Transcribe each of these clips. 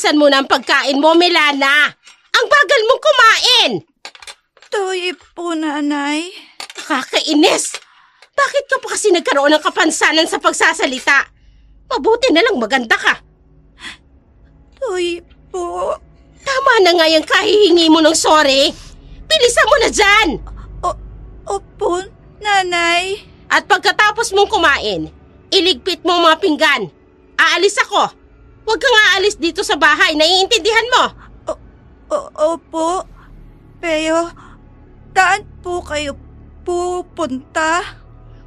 bilisan mo na ang pagkain mo, Milana. Ang bagal mong kumain. Tuloy po, Nanay. Nakakainis. Bakit ka pa kasi nagkaroon ng kapansanan sa pagsasalita? Mabuti na lang maganda ka. Tuloy po. Tama na nga yung kahihingi mo ng sorry. Bilisan mo na dyan. Opo, Nanay. At pagkatapos mong kumain, iligpit mo ang mga pinggan. Aalis ako. Huwag kang aalis dito sa bahay. Naiintindihan mo? Opo. Pero, saan po kayo pupunta?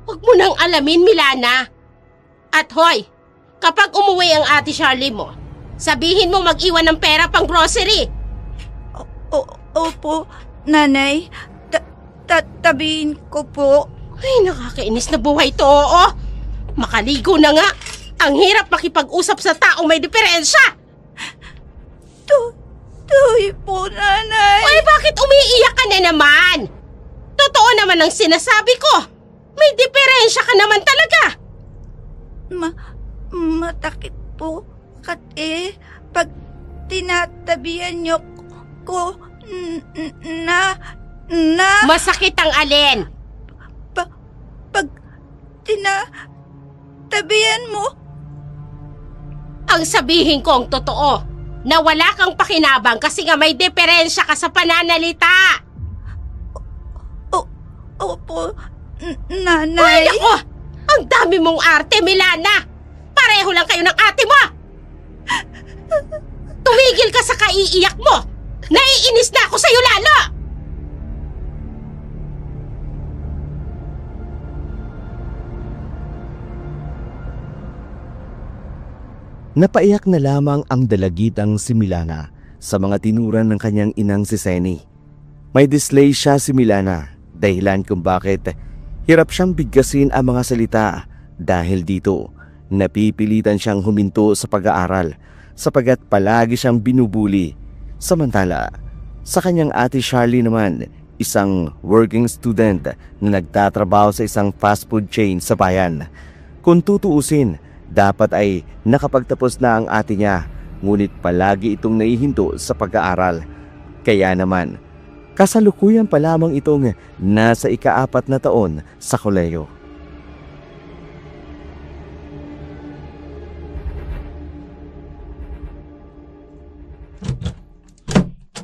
Huwag mo nang alamin, Milana. At hoy, kapag umuwi ang ate Charlie mo, sabihin mo mag-iwan ng pera pang grocery. Opo, Nanay. Tatabihin ko po. Ay, nakakainis na buhay to, oo. Makaligo na nga. Ang hirap makipag-usap sa taong may diferensya. Tuloy po, Nanay. Ay, bakit umiiyak ka na naman? Totoo naman ang sinasabi ko. May diferensya ka naman talaga. Matakit po. Kasi pag tinatabihan niyo ko na Masakit ang alin? pag tinatabihan mo. Ang sabihin ko ang totoo, na wala kang pakinabang kasi nga may diferensya ka sa pananalita. Opo, Ay, Nanay. ako! Ang dami mong arte, Milana! Pareho lang kayo ng ate mo! Tumigil ka sa kaiiyak mo! Naiinis na ako sa'yo lalo! Napaiyak na lamang ang dalagitang si Milana sa mga tinuran ng kanyang inang si Senny. May dyslexia si Milana, dahilan kung bakit hirap siyang bigkasin ang mga salita. Dahil dito, napipilitan siyang huminto sa pag-aaral sapagat palagi siyang binubuli. Samantala, sa kanyang ate Charlie naman, isang working student na nagtatrabaho sa isang fast food chain sa bayan. Kung tutuusin, dapat ay nakapagtapos na ang ate niya, ngunit palagi itong naihinto sa pag-aaral. Kaya naman, kasalukuyan pa lamang itong nasa ika-4 na taon sa kolehiyo.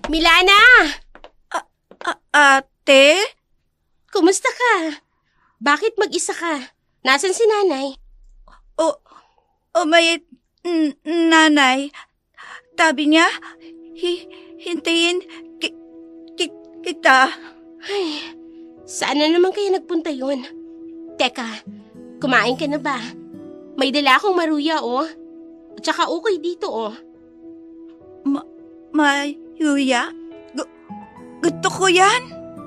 Milana! Ate? Kumusta ka? Bakit mag-isa ka? Nasaan si nanay? May Nanay. Sabi niya, hintayin kita. Ay, saan na naman kayo nagpunta yun? Teka, kumain ka na ba? May dala akong maruya, oh. At saka ukay dito, oh. Yuya? Gusto ko yan?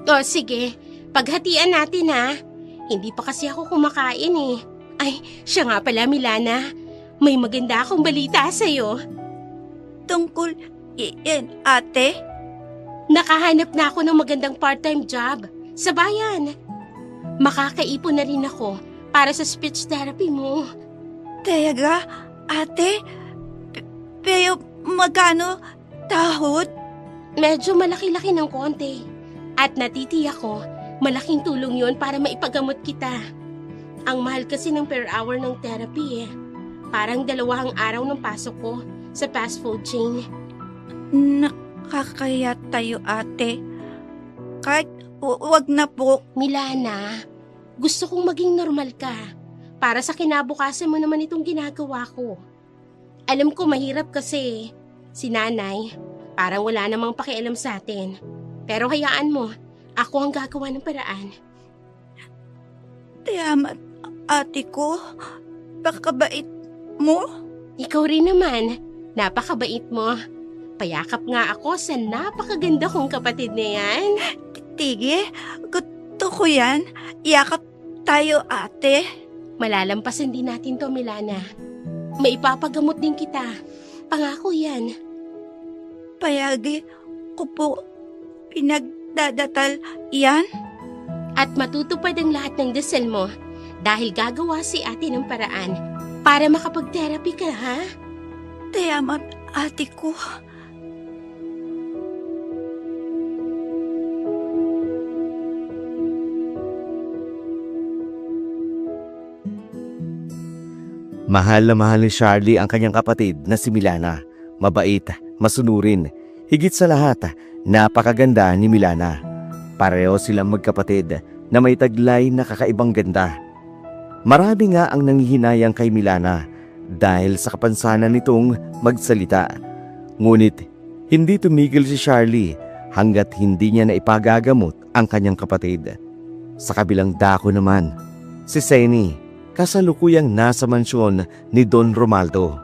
O, sige. Paghatian natin, ha? Hindi pa kasi ako kumakain, eh. Ay, siya nga pala, Milana. May maganda akong balita sa'yo. Tungkol iyan, ate? Nakahanap na ako ng magandang part-time job sa bayan. Makakaipon na rin ako para sa speech therapy mo. Talaga, ate? Pero magkano tahod? Medyo malaki-laki ng konti. At natitiyak ko, malaking tulong yon para maipagamot kita. Ang mahal kasi ng per hour ng therapy, eh. Parang 2 araw ng pasok ko sa fast food chain. Nakakaya tayo, ate. Kahit wag na po. Milana, gusto kong maging normal ka. Para sa kinabukasan mo naman itong ginagawa ko. Alam ko mahirap kasi si nanay, parang wala namang pakialam sa atin. Pero hayaan mo, ako ang gagawa ng paraan. Tiyamat, ate ko. Pakabait mo. Ikaw rin naman, napakabait mo. Payakap nga ako sa napakaganda kong kapatid na yan. Tige, gusto ko yan. Yakap tayo, ate. Malalampasan din natin to, Milana. May ipapagamot din kita. Pangako yan. Payagi ko po pinagdadatal yan. At matutupad ang lahat ng dasal mo dahil gagawa si ate ng paraan para makapag-therapy ka, ha? Tiyamat, ate ko. Mahal na mahal ni Charlie ang kanyang kapatid na si Milana. Mabait, masunurin, higit sa lahat, napakaganda ni Milana. Pareho silang magkapatid na may taglay na kakaibang ganda. Marami nga ang nanghihinayang kay Milana dahil sa kapansanan nitong magsalita. Ngunit hindi tumigil si Charlie hanggat hindi niya na ipagagamot ang kanyang kapatid. Sa kabilang dako naman, si Seni kasalukuyang nasa mansyon ni Don Romaldo.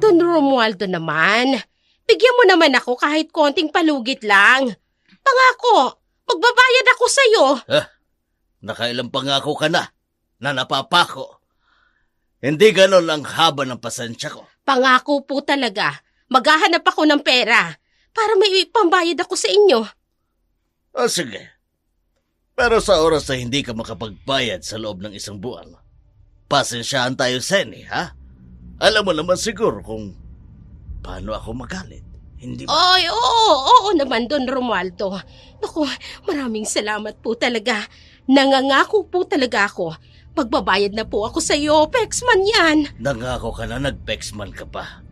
Don Romualdo naman, bigyan mo naman ako kahit konting palugit lang. Pangako, magbabayad ako sa'yo. Nakailang pangako ka na napapako. Hindi ganon ang haba ng pasensya ko. Pangako po talaga, maghahanap ako ng pera para may pambayad ako sa inyo. O sige. Pero sa oras na hindi ka makapagbayad sa loob ng isang buwan, pasensyahan tayo, Seni, ha? Alam mo naman siguro kung paano ako magalit. Hindi ba? Ay, oo naman, Don Romualdo. Naku, maraming salamat po talaga. Nangangako po talaga ako. Magbabayad na po ako sa iyo, Pexman yan. Nangako ka na, nag-Pexman ka pa.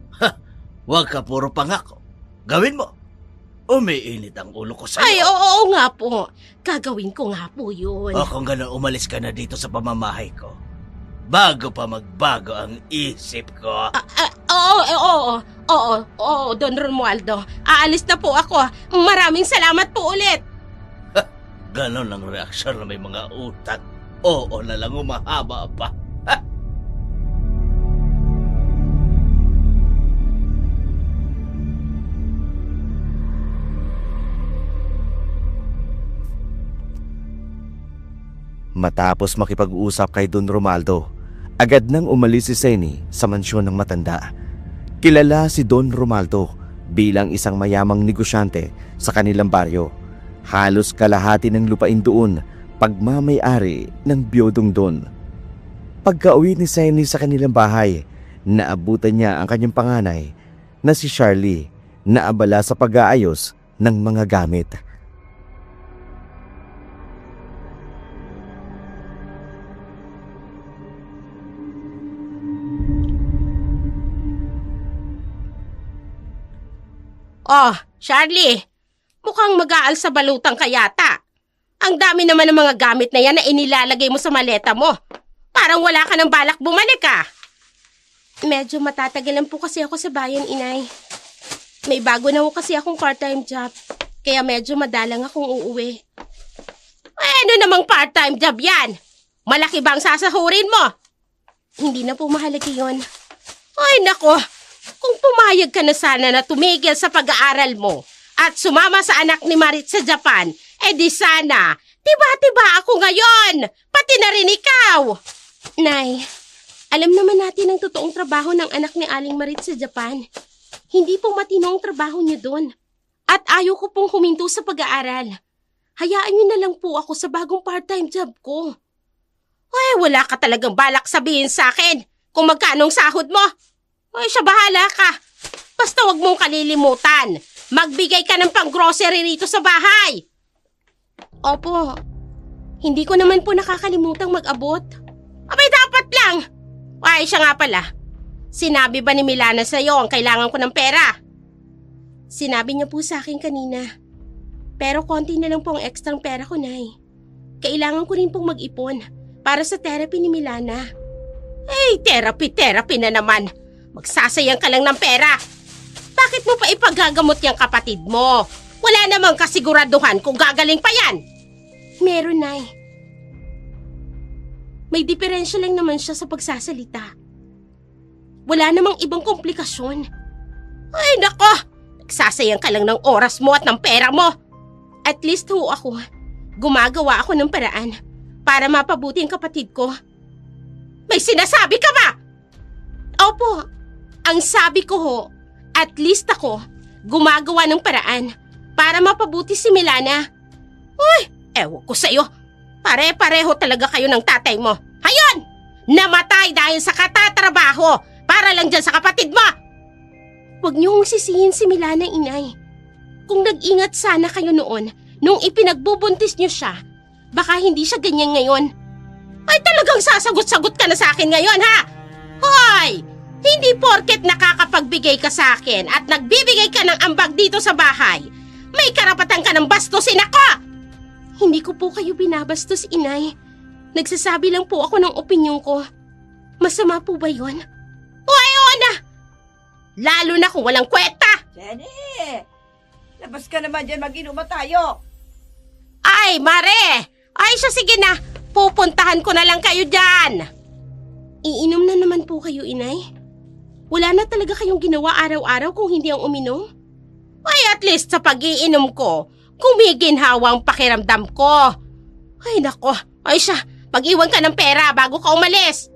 Huwag ka puro pangako. Gawin mo. Umiinit ang ulo ko sa'yo. Ay, oo nga po. Gagawin ko nga po yun. O kung gano'n, umalis ka na dito sa pamamahay ko. Bago pa magbago ang isip ko. Oo, Don Romualdo. Aalis na po ako. Maraming salamat po ulit. Ganon ang reaksyon na may mga utak. Oo na lang, umahaba pa. Matapos makipag-usap kay Don Romaldo, agad nang umalis si Seni sa mansyon ng matanda. Kilala si Don Romaldo bilang isang mayamang negosyante sa kanilang baryo. Halos kalahati ng lupain doon pagmamay-ari ng biyodong Don. Pagka-uwi ni Seni sa kanilang bahay, naabutan niya ang kanyang panganay na si Charlie na abala sa pag-aayos ng mga gamit. Oh, Charlie, mukhang mag-aal sa balutang ka yata. Ang dami naman ng mga gamit na yan na inilalagay mo sa maleta mo. Parang wala ka ng balak bumalik ah. Medyo matatagalan po kasi ako sa bayan, inay. May bago na po kasi akong part-time job, kaya medyo madalang akong uuwi. Ano namang part-time job yan? Malaki bang sasahurin mo? Hindi na po mahalaga yun. Ay nako, kung pumayag ka na sana na tumigil sa pag-aaral mo at sumama sa anak ni Marit sa Japan, di sana, tiba-tiba ako ngayon, pati na rin ikaw. Nay, alam naman natin ang totoong trabaho ng anak ni Aling Marit sa Japan. Hindi po matino ang trabaho niyo doon. At ayaw ko pong huminto sa pag-aaral. Hayaan niyo na lang po ako sa bagong part-time job ko. Ay, wala ka talagang balak sabihin sa akin kung magkano ang sahod mo. Ay, siya bahala ka. Basta wag mong kalilimutan. Magbigay ka ng pang-grocery rito sa bahay. Opo, hindi ko naman po nakakalimutang mag-abot. Abay, dapat lang. Ay, siya nga pala. Sinabi ba ni Milana sa'yo ang kailangan ko ng pera? Sinabi niya po sa akin kanina. Pero konti na lang po ang ekstrang pera ko, Nay. Kailangan ko rin pong mag-ipon para sa therapy ni Milana. Ay, therapy na naman. Magsasayang ka lang ng pera. Bakit mo pa ipagagamot yung kapatid mo? Wala namang kasiguraduhan kung gagaling pa yan. Meron, Nay. May diferensya lang naman siya sa pagsasalita. Wala namang ibang komplikasyon. Ay, nako! Nagsasayang ka lang ng oras mo at ng pera mo. At least ho ako, gumagawa ako ng paraan para mapabuti ang kapatid ko. May sinasabi ka ba? Opo, ang sabi ko ho, at least ako, gumagawa ng paraan para mapabuti si Milana. Ewan ko sa'yo. Pare-pareho talaga kayo ng tatay mo. Hayon! Namatay dahil sa katatrabaho para lang dyan sa kapatid mo! Huwag niyong sisihin si Milana, inay. Kung nag-ingat sana kayo noon, nung ipinagbubuntis niyo siya, baka hindi siya ganyan ngayon. Ay talagang sasagot-sagot ka na sa akin ngayon, ha? Hoy! Hindi porket nakakapagbigay ka sa akin at nagbibigay ka ng ambag dito sa bahay, may karapatan ka ng bastusin ako! Hindi ko po kayo binabastos, inay. Nagsasabi lang po ako ng opinyon ko. Masama po ba yun? Oo na! Lalo na kung walang kweta! Jenny! Labas ka naman dyan, mag-inuma tayo. Ay, Mare! Ay, siya sige na. Pupuntahan ko na lang kayo dyan. Iinom na naman po kayo, inay. Wala na talaga kayong ginawa araw-araw kung hindi ang uminom? Ay, at least sa pag-iinom ko, kumiginhawa ang pakiramdam ko. Ay, nako. Ay siya, mag-iwan ka ng pera bago ka umalis.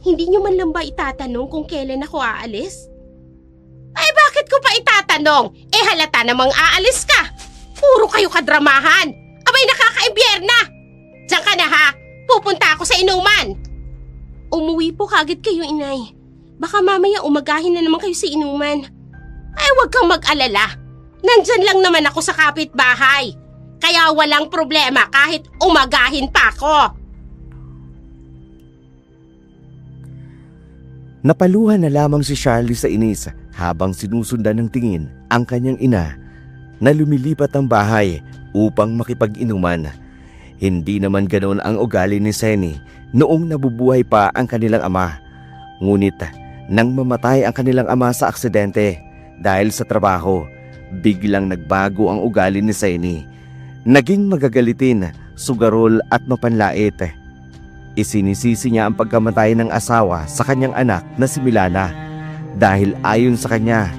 Hindi nyo man lang ba itatanong kung kailan ako aalis? Ay, bakit ko pa itatanong? Eh, halata namang aalis ka. Puro kayo kadramahan. Abay, nakakaibyerna. Diyan ka na, ha? Pupunta ako sa inuman. Umuwi po kagad kayo, inay. Baka mamaya umagahin na naman kayo sa inuman. Ay, huwag kang mag-alala. Nandyan lang naman ako sa kapitbahay. Kaya walang problema kahit umagahin pa ako. Napaluhan na lamang si Charlie sa inis habang sinusundan ng tingin ang kanyang ina na lumilipat ang bahay upang makipag-inuman. Hindi naman ganoon ang ugali ni Senny noong nabubuhay pa ang kanilang ama. Ngunit nang mamatay ang kanilang ama sa aksidente dahil sa trabaho, biglang nagbago ang ugali ni Senny. Naging magagalitin, sugarol at mapanlait. Isinisisi niya ang pagkamatay ng asawa sa kanyang anak na si Milana dahil ayon sa kanya,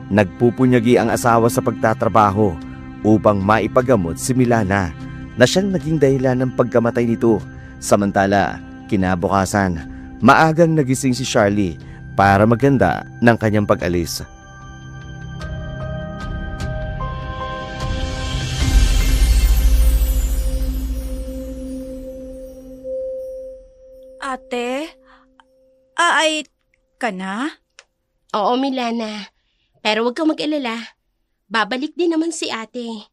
nagpupunyagi ang asawa sa pagtatrabaho upang maipagamot si Milana na siyang naging dahilan ng pagkamatay nito. Samantala, kinabukasan, maagang nagising si Charlie para maganda ng kanyang pag-alis. Ate, aay ka na? Oo, Milana. Pero huwag kang mag-alala. Babalik din naman si ate.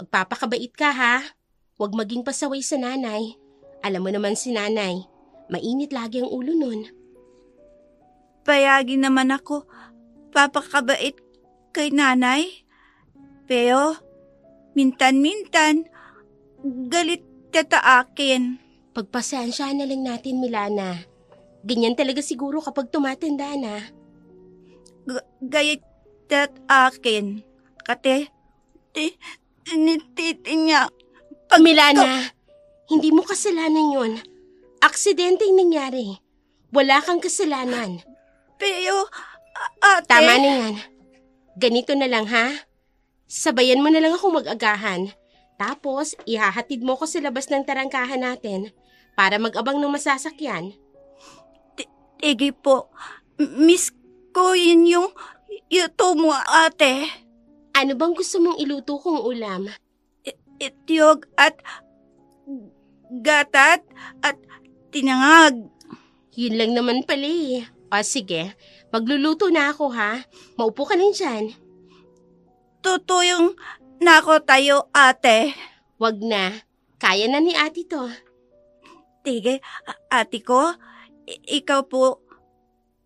Magpapakabait ka, ha? Huwag maging pasaway sa nanay. Alam mo naman si nanay, mainit lagi ang ulo nun. Payagi naman ako, papakabait kay nanay. Pero, mintan-mintan, galit tata akin. Pagpasensyahan na lang natin, Milana. Ganyan talaga siguro kapag tumatanda na. Gayit tat akin. Kate, nititi niya. Milana, hindi mo kasalanan yun. Aksidente yung nangyari. Wala kang kasalanan. Pero, ate... Tama na yan. Ganito na lang, ha? Sabayan mo na lang ako mag-agahan. Tapos, ihahatid mo ko sa labas ng tarangkahan natin para mag-abang ng masasakyan. Igi po, miss ko yun yung yuto mo, ate. Ano bang gusto mong iluto kong ulam? Ityog at gatat at tinangag. Yun lang naman pala eh. O sige, magluluto na ako ha. Maupo ka lang dyan. Tutuyong nako tayo, ate. Wag na. Kaya na ni ate to. Tige, ate ko, ikaw po,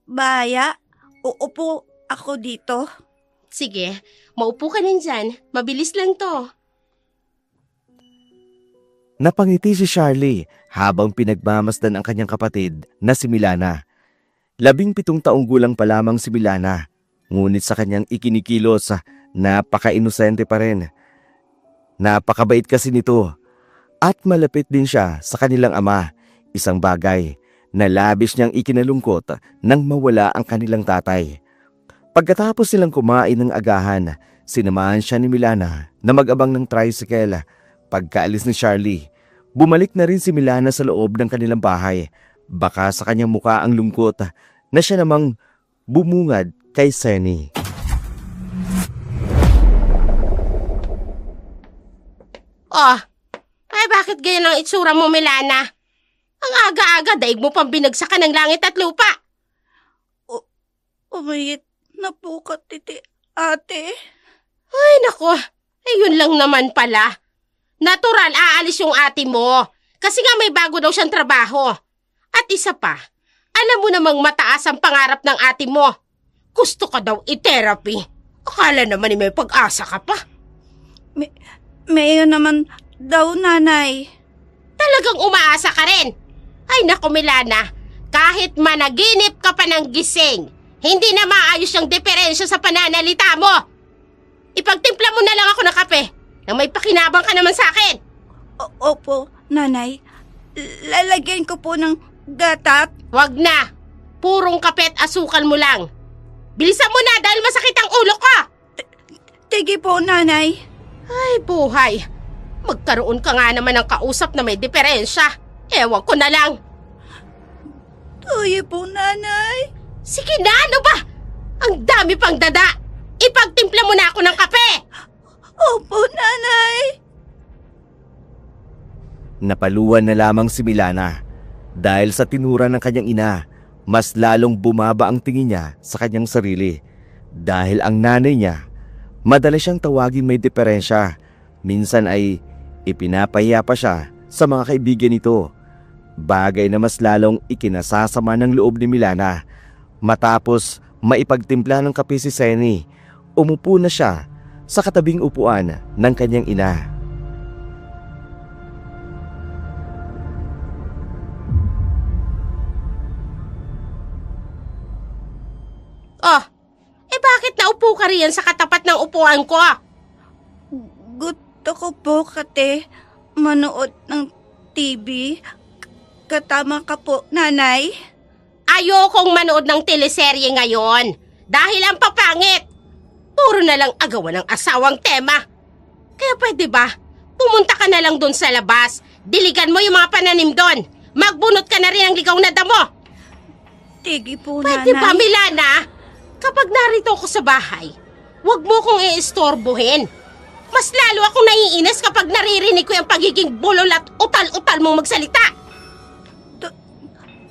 baya, uupo ako dito. Sige, maupo ka lang dyan. Mabilis lang to. Napangiti si Charlie habang pinagmamasdan ang kanyang kapatid na si Milana. 17 taong gulang pa lamang si Milana, ngunit sa kanyang ikinikilos, napaka-inosente pa rin. Napakabait kasi nito at malapit din siya sa kanilang ama, isang bagay na labis niyang ikinalungkot nang mawala ang kanilang tatay. Pagkatapos silang kumain ng agahan, sinamahan siya ni Milana na mag-abang ng tricycle. Pagkaalis ni Charlie, bumalik na rin si Milana sa loob ng kanilang bahay. Baka sa kanyang mukha ang lungkot na siya namang bumungad kay Senny. Oh, ay bakit ganyan ang itsura mo, Milana? Ang aga-aga, daig mo pang binagsakan ng langit at lupa. Umayit na po ka, ate. Ay, nako. Ay, yun lang naman pala. Natural, aalis yung ate mo. Kasi nga may bago daw siyang trabaho. At isa pa, alam mo namang mataas ang pangarap ng ate mo. Gusto ka daw i-therapy. Akala naman may pag-asa ka pa. Mayon naman daw, nanay. Talagang umaasa ka rin. Ay, nako, Milana. Kahit managinip ka pa ng gising, hindi na maayos yung diferensya sa pananalita mo. Ipagtimpla mo na lang ako ng kape nang may pakinabang ka naman sa akin. Opo, nanay. Lalagyan ko po ng gatat. Wag na. Purong kape at asukal mo lang. Bilisan mo na dahil masakit ang ulo ko. Sige po, nanay. Ay, buhay. Magkaroon ka nga naman ng kausap na may diferensya. Ewan ko na lang. Tuyo po, nanay. Sige na, ano ba? Ang dami pang dada. Ipagtimpla mo na ako ng kape. Opo, nanay. Napaluan na lamang si Milana. Dahil sa tinura ng kanyang ina, mas lalong bumaba ang tingin niya sa kanyang sarili. Dahil ang nanay niya, madalas siyang tawagin may diferensya. Minsan ay ipinapahiya pa siya sa mga kaibigan nito. Bagay na mas lalong ikinasasama ng loob ni Milana. Matapos maipagtimpla ng kape si Senny, umupo na siya sa katabing upuan ng kanyang ina. Oh, bakit naupo ka riyan sa katapat ng upuan ko? Gusto ko po, kate, manood ng TV. Katama ka po, nanay. Ayokong manood ng teleserye ngayon dahil ang papangit. Puro na lang agawan ng asawang tema. Kaya pwede ba, pumunta ka na lang doon sa labas. Diligan mo yung mga pananim doon. Magbunot ka na rin ng ligaw na damo. Sige po, Pwede nanay. ba, Milana? Kapag narito ako sa bahay, huwag mo kong iistorbohin. Mas lalo akong naiinis kapag naririnig ko yung pagiging bulol at utal-utal mong magsalita.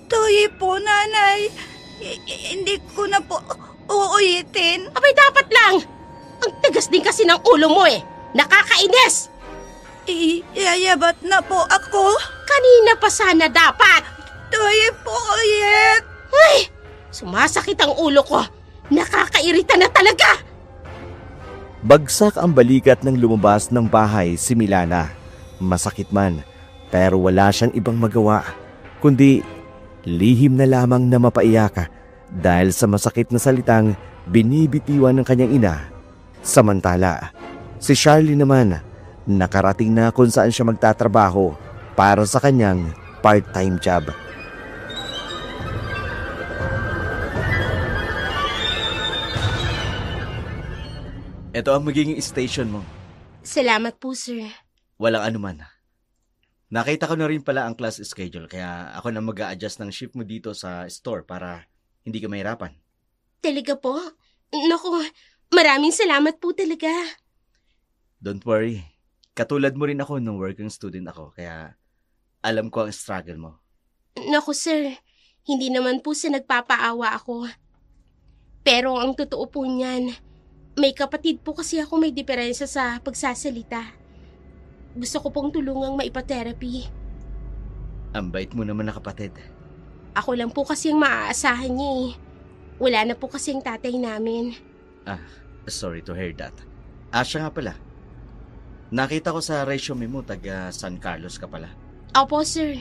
Tuyo po, nanay. Hindi ko na po uulitin. Abay, dapat lang. Ang tigas din kasi ng ulo mo eh. Nakakainis. Iyayabat na po ako. Kanina pa sana dapat. Tuyo po ulit. Ay, sumasakit ang ulo ko. Nakakairita na talaga. Bagsak ang balikat ng lumabas ng bahay si Milana. Masakit man, pero wala siyang ibang magawa, kundi lihim na lamang na mapaiyak dahil sa masakit na salitang binibitiwan ng kanyang ina. Samantala, si Charlie naman, nakarating na kung saan siya magtatrabaho para sa kanyang part-time job. Ito ang magiging station mo. Salamat po, sir. Walang anuman. Nakita ko na rin pala ang class schedule kaya ako na mag-a-adjust ng shift mo dito sa store para hindi ka mahirapan. Talaga po? Naku, maraming salamat po talaga. Don't worry. Katulad mo rin ako nung working student ako kaya alam ko ang struggle mo. Naku, sir. Hindi naman po sa nagpapaawa ako. Pero ang totoo po niyan, may kapatid po kasi ako may diferensya sa pagsasalita. Gusto ko pong tulungang maipa-therapy. Ang bait mo naman na kapatid. Ako lang po kasi ang maaasahan niya eh. Wala na po kasi ang tatay namin. Sorry to hear that. Siya nga pala. Nakita ko sa resume mo taga San Carlos ka pala. Opo, sir.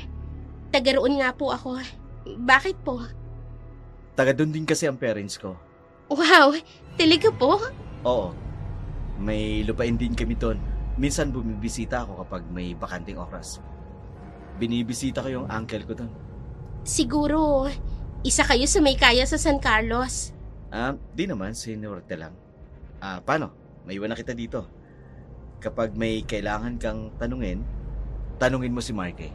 Taga roon nga po ako. Bakit po? Taga doon din kasi ang parents ko. Wow, talaga po? Oo. May lupain din kami doon. Minsan bumibisita ako kapag may bakanting oras. Binibisita ko yung uncle ko doon. Siguro, isa kayo sa may kaya sa San Carlos. Di naman, seniority lang. Paano? May iwan na kita dito. Kapag may kailangan kang tanungin mo si Marky.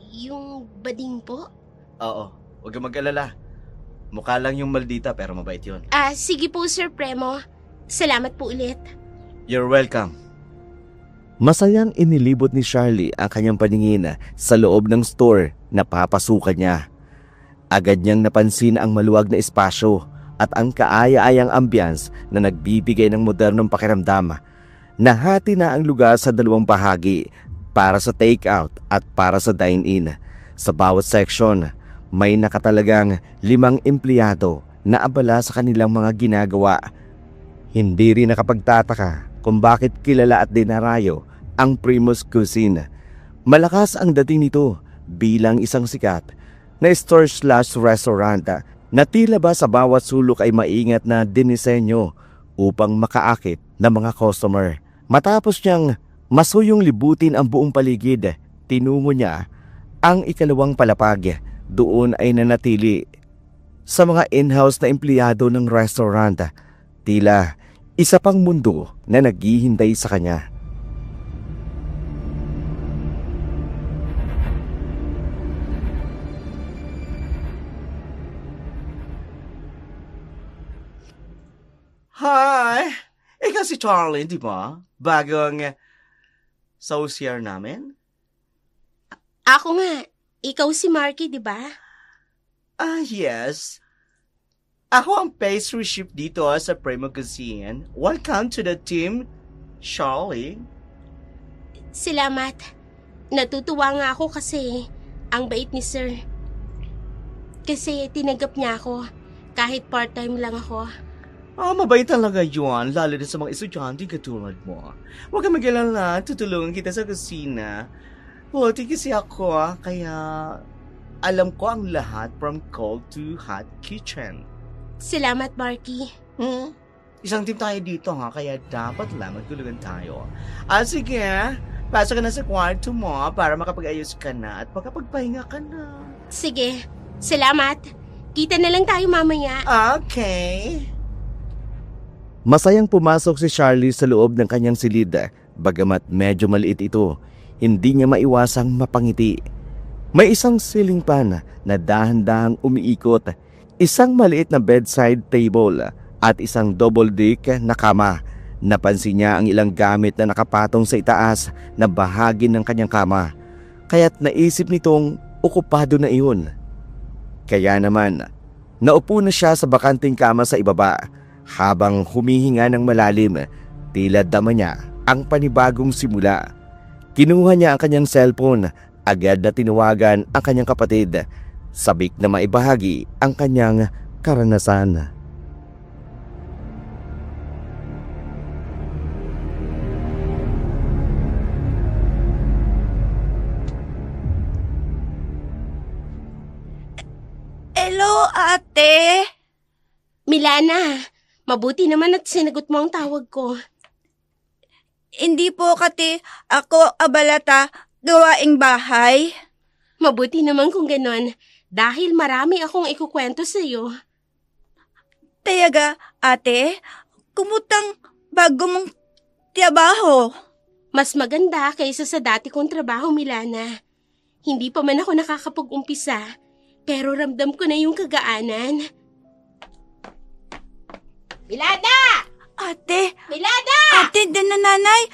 Yung bading po? Oo, huwag kang mag-alala. Mukha lang yung maldita pero mabait yun. Sige po, Sir Premo. Salamat po ulit. You're welcome. Masayang inilibot ni Charlie ang kanyang paningin sa loob ng store na papasukan niya. Agad niyang napansin ang maluwag na espasyo at ang kaaya-ayang ambience na nagbibigay ng modernong pakiramdam. Nahati na ang lugar sa dalawang bahagi, para sa take-out at para sa dine-in. Sa bawat section, may nakatalagang 5 empleyado na abala sa kanilang mga ginagawa. Hindi rin nakapagtataka kung bakit kilala at dinarayo ang Primus Cuisine. Malakas ang dating nito bilang isang sikat na store/restaurant na tila ba sa bawat sulok ay maingat na dinisenyo upang makaakit ng mga customer. Matapos niyang masuyong libutin ang buong paligid, tinungo niya ang ikalawang palapag. Doon ay nanatili sa mga in-house na empleyado ng restaurant. Tila isa pang mundo na naghihintay sa kanya. Hi! Ikaw si Charlie, di ba? Bagong saucier namin? Ako nga, ikaw si Marky, di ba? Yes. Ako ang pastry chef dito sa Primo Cuisine. Welcome to the team, Charlie. Salamat. Natutuwa nga ako kasi ang bait ni Sir. Kasi tinanggap niya ako kahit part-time lang ako. Mabait talaga yun, lalo na sa mga estudyante katulad mo. Huwag kang mag-alala, tutulungan kita sa kusina. Puti kasi ako, kaya alam ko ang lahat from cold to hot kitchen. Salamat, Marky. Isang team tayo dito kaya dapat lang magtulungan tayo. Sige, pasok ka na sa kwarto mo para makapag-ayos ka na at makapagpahinga ka na. Sige, salamat. Kita na lang tayo mamaya. Okay. Masayang pumasok si Charlie sa loob ng kanyang silid, bagamat medyo maliit ito. Hindi niya maiwasang mapangiti. May isang ceiling fan na dahan-dahang umiikot, isang maliit na bedside table at isang double deck na kama. Napansin niya ang ilang gamit na nakapatong sa itaas na bahagi ng kanyang kama, kaya't naisip nitong okupado na iyon. Kaya naman, naupo na siya sa bakanting kama sa ibaba. Habang humihinga ng malalim, tila dama niya ang panibagong simula. Kinuha niya ang kanyang cellphone, agad na tinawagan ang kanyang kapatid, sabik na maibahagi ang kanyang karanasan. Hello, ate. Milana, mabuti naman at sinagot mo ang tawag ko. Hindi po kati ako abalata gawaing bahay. Mabuti naman kung ganon, dahil marami akong ikukwento sa iyo. Tayaga, ate, kumutang bago mong trabaho. Mas maganda kaysa sa dati kong trabaho, Milana. Hindi pa man ako nakakapag-umpisa, pero ramdam ko na yung kagaanan. Milana! Ate, Milana! ate, din na nanay.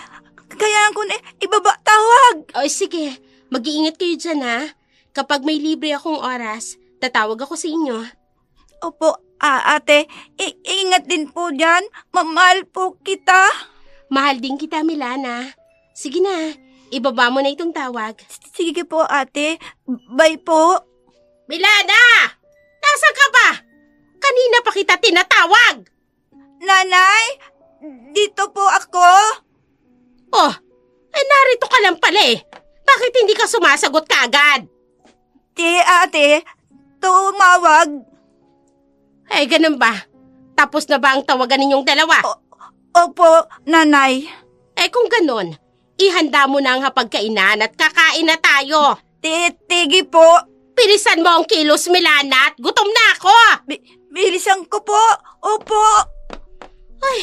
Kaya ko na ibaba tawag. O sige, mag-iingat kayo dyan ha. Kapag may libre akong oras, tatawag ako sa inyo. Opo, ate, ingat din po dyan. Mamahal po kita. Mahal din kita, Milana. Sige na, ibaba mo na itong tawag. Sige po, ate. Bye po. Milana! Nasaan ka ba? Kanina pa kita tinatawag! Nanay, dito po ako. Oh, narito ka lang pala eh. Bakit hindi ka sumasagot kaagad? Ate, tumawag. Ay, ganun ba? Tapos na ba ang tawagan ninyong dalawa? Opo, nanay. Kung ganun, ihanda mo na ang hapagkainan at kakain na tayo. Tigi po. Pilisan mo ang kilos, Milana, at gutom na ako. Bilisan ko po. Opo. Ay.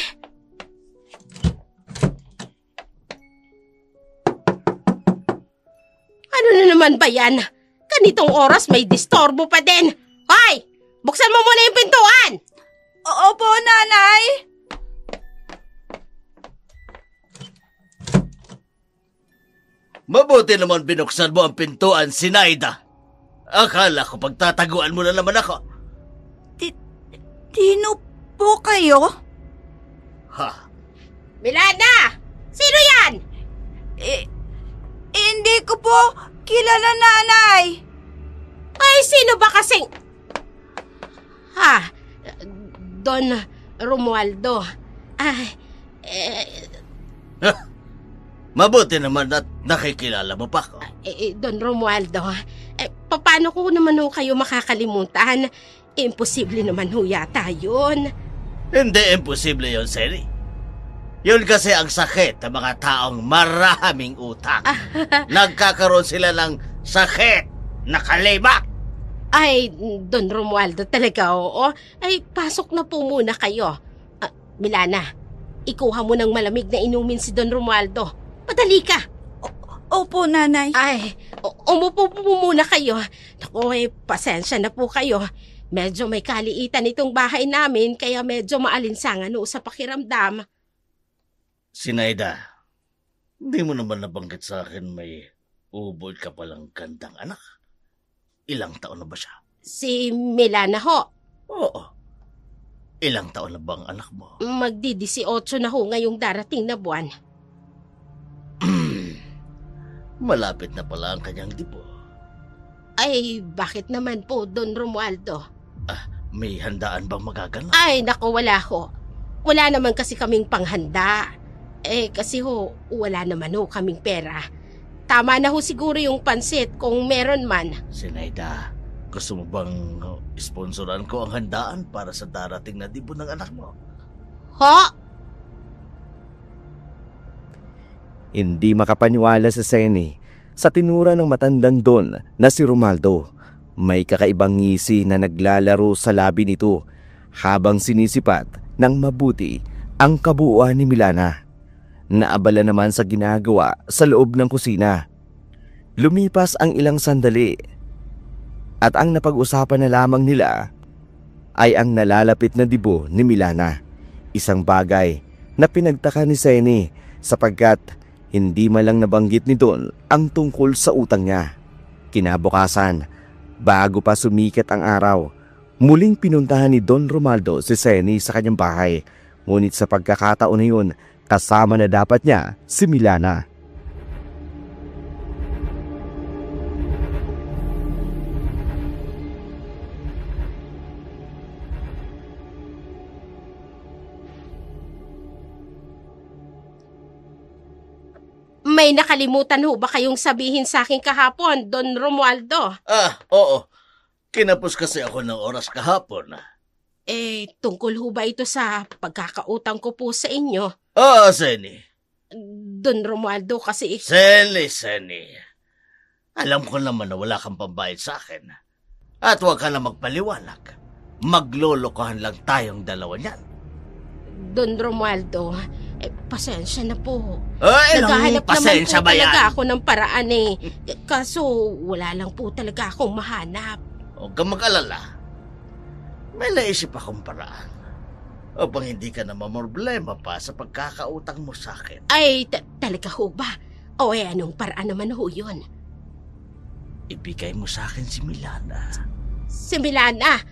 Ano na naman ba yan? Ganitong oras may distorbo pa din. Hoy! Buksan mo muna yung pintuan! Opo, nanay. Mabuti naman binuksan mo ang pintuan, Sinaida. Akala ko pagtataguan mo na naman ako. Sino po kayo? Ha? Milana! Sino yan? Hindi ko po kilala, nanay. Ay, sino ba kasing... Don Romualdo. Mabuti naman at nakikilala mo pa ako. Don Romualdo, paano ko naman ho kayo makakalimutan? Imposible naman ho yata yun. Hindi imposible yon, Sally. Yun kasi ang sakit ng mga taong maraming utang. Nagkakaroon sila ng sakit na kalima. Ay, Don Romualdo talaga, oo. Ay, pasok na po muna kayo. Milana, ikuha mo ng malamig na inumin si Don Romualdo. Padali ka. Opo, nanay. Ay, umupo po muna kayo. Naku, pasensya na po kayo. Medyo may kaliitan itong bahay namin, kaya medyo maalinsangan ho sa pakiramdam. Sinaida, hindi mo naman nabanggit sa akin may ubod ka palang gandang anak. Ilang taon na ba siya? Si Milana ho. Oo. Ilang taon na ba ang anak mo? Magdi-18 na ho ngayong darating na buwan. Malapit na pala ang kanyang dipo. Ay, bakit naman po, Don Romualdo? May handaan bang magaganap? Ay, naku, wala ho. Wala naman kasi kaming panghanda. Kasi ho, wala naman ho kaming pera. Tama na ho siguro yung pansit kung meron man. Sinaida, gusto mo bang sponsoran ko ang handaan para sa darating na dipo ng anak mo? Ho? Hindi makapaniwala si Seni sa tinura ng matandang Don na si Romualdo. May kakaibang ngisi na naglalaro sa labi nito habang sinisipat ng mabuti ang kabuuan ni Milana. Naabala naman sa ginagawa sa loob ng kusina. Lumipas ang ilang sandali at ang napag-usapan na lamang nila ay ang nalalapit na dibo ni Milana. Isang bagay na pinagtaka ni Seni sapagkat hindi malang nabanggit ni Don ang tungkol sa utang niya. Kinabukasan, bago pa sumikat ang araw, muling pinuntahan ni Don Romualdo si Seni sa kanyang bahay. Ngunit sa pagkakataon na yun, kasama na dapat niya si Milana. May nakalimutan ho ba kayong sabihin sa akin kahapon, Don Romualdo? Oo. Kinapos kasi ako ng oras kahapon. Tungkol ho ba ito sa pagkakautang ko po sa inyo? Seni. Don Romualdo kasi... Seni. Alam ko naman na wala kang pambayad sa akin. At huwag ka na magpaliwanag. Maglolokohan lang tayong dalawa niyan. Don Romualdo, pasensya na po. Naghahanap naman pasensya po ba yan? talaga ako ng paraan Kaso wala lang po talaga akong mahanap. Huwag kang mag-alala. May naisip akong paraan. Upang hindi ka na mamroblema pa sa pagkakautang mo sa akin. Ay, talaga ho ba? Anong paraan naman ho yun? Ibigay mo sa akin si Milana. Si Milana?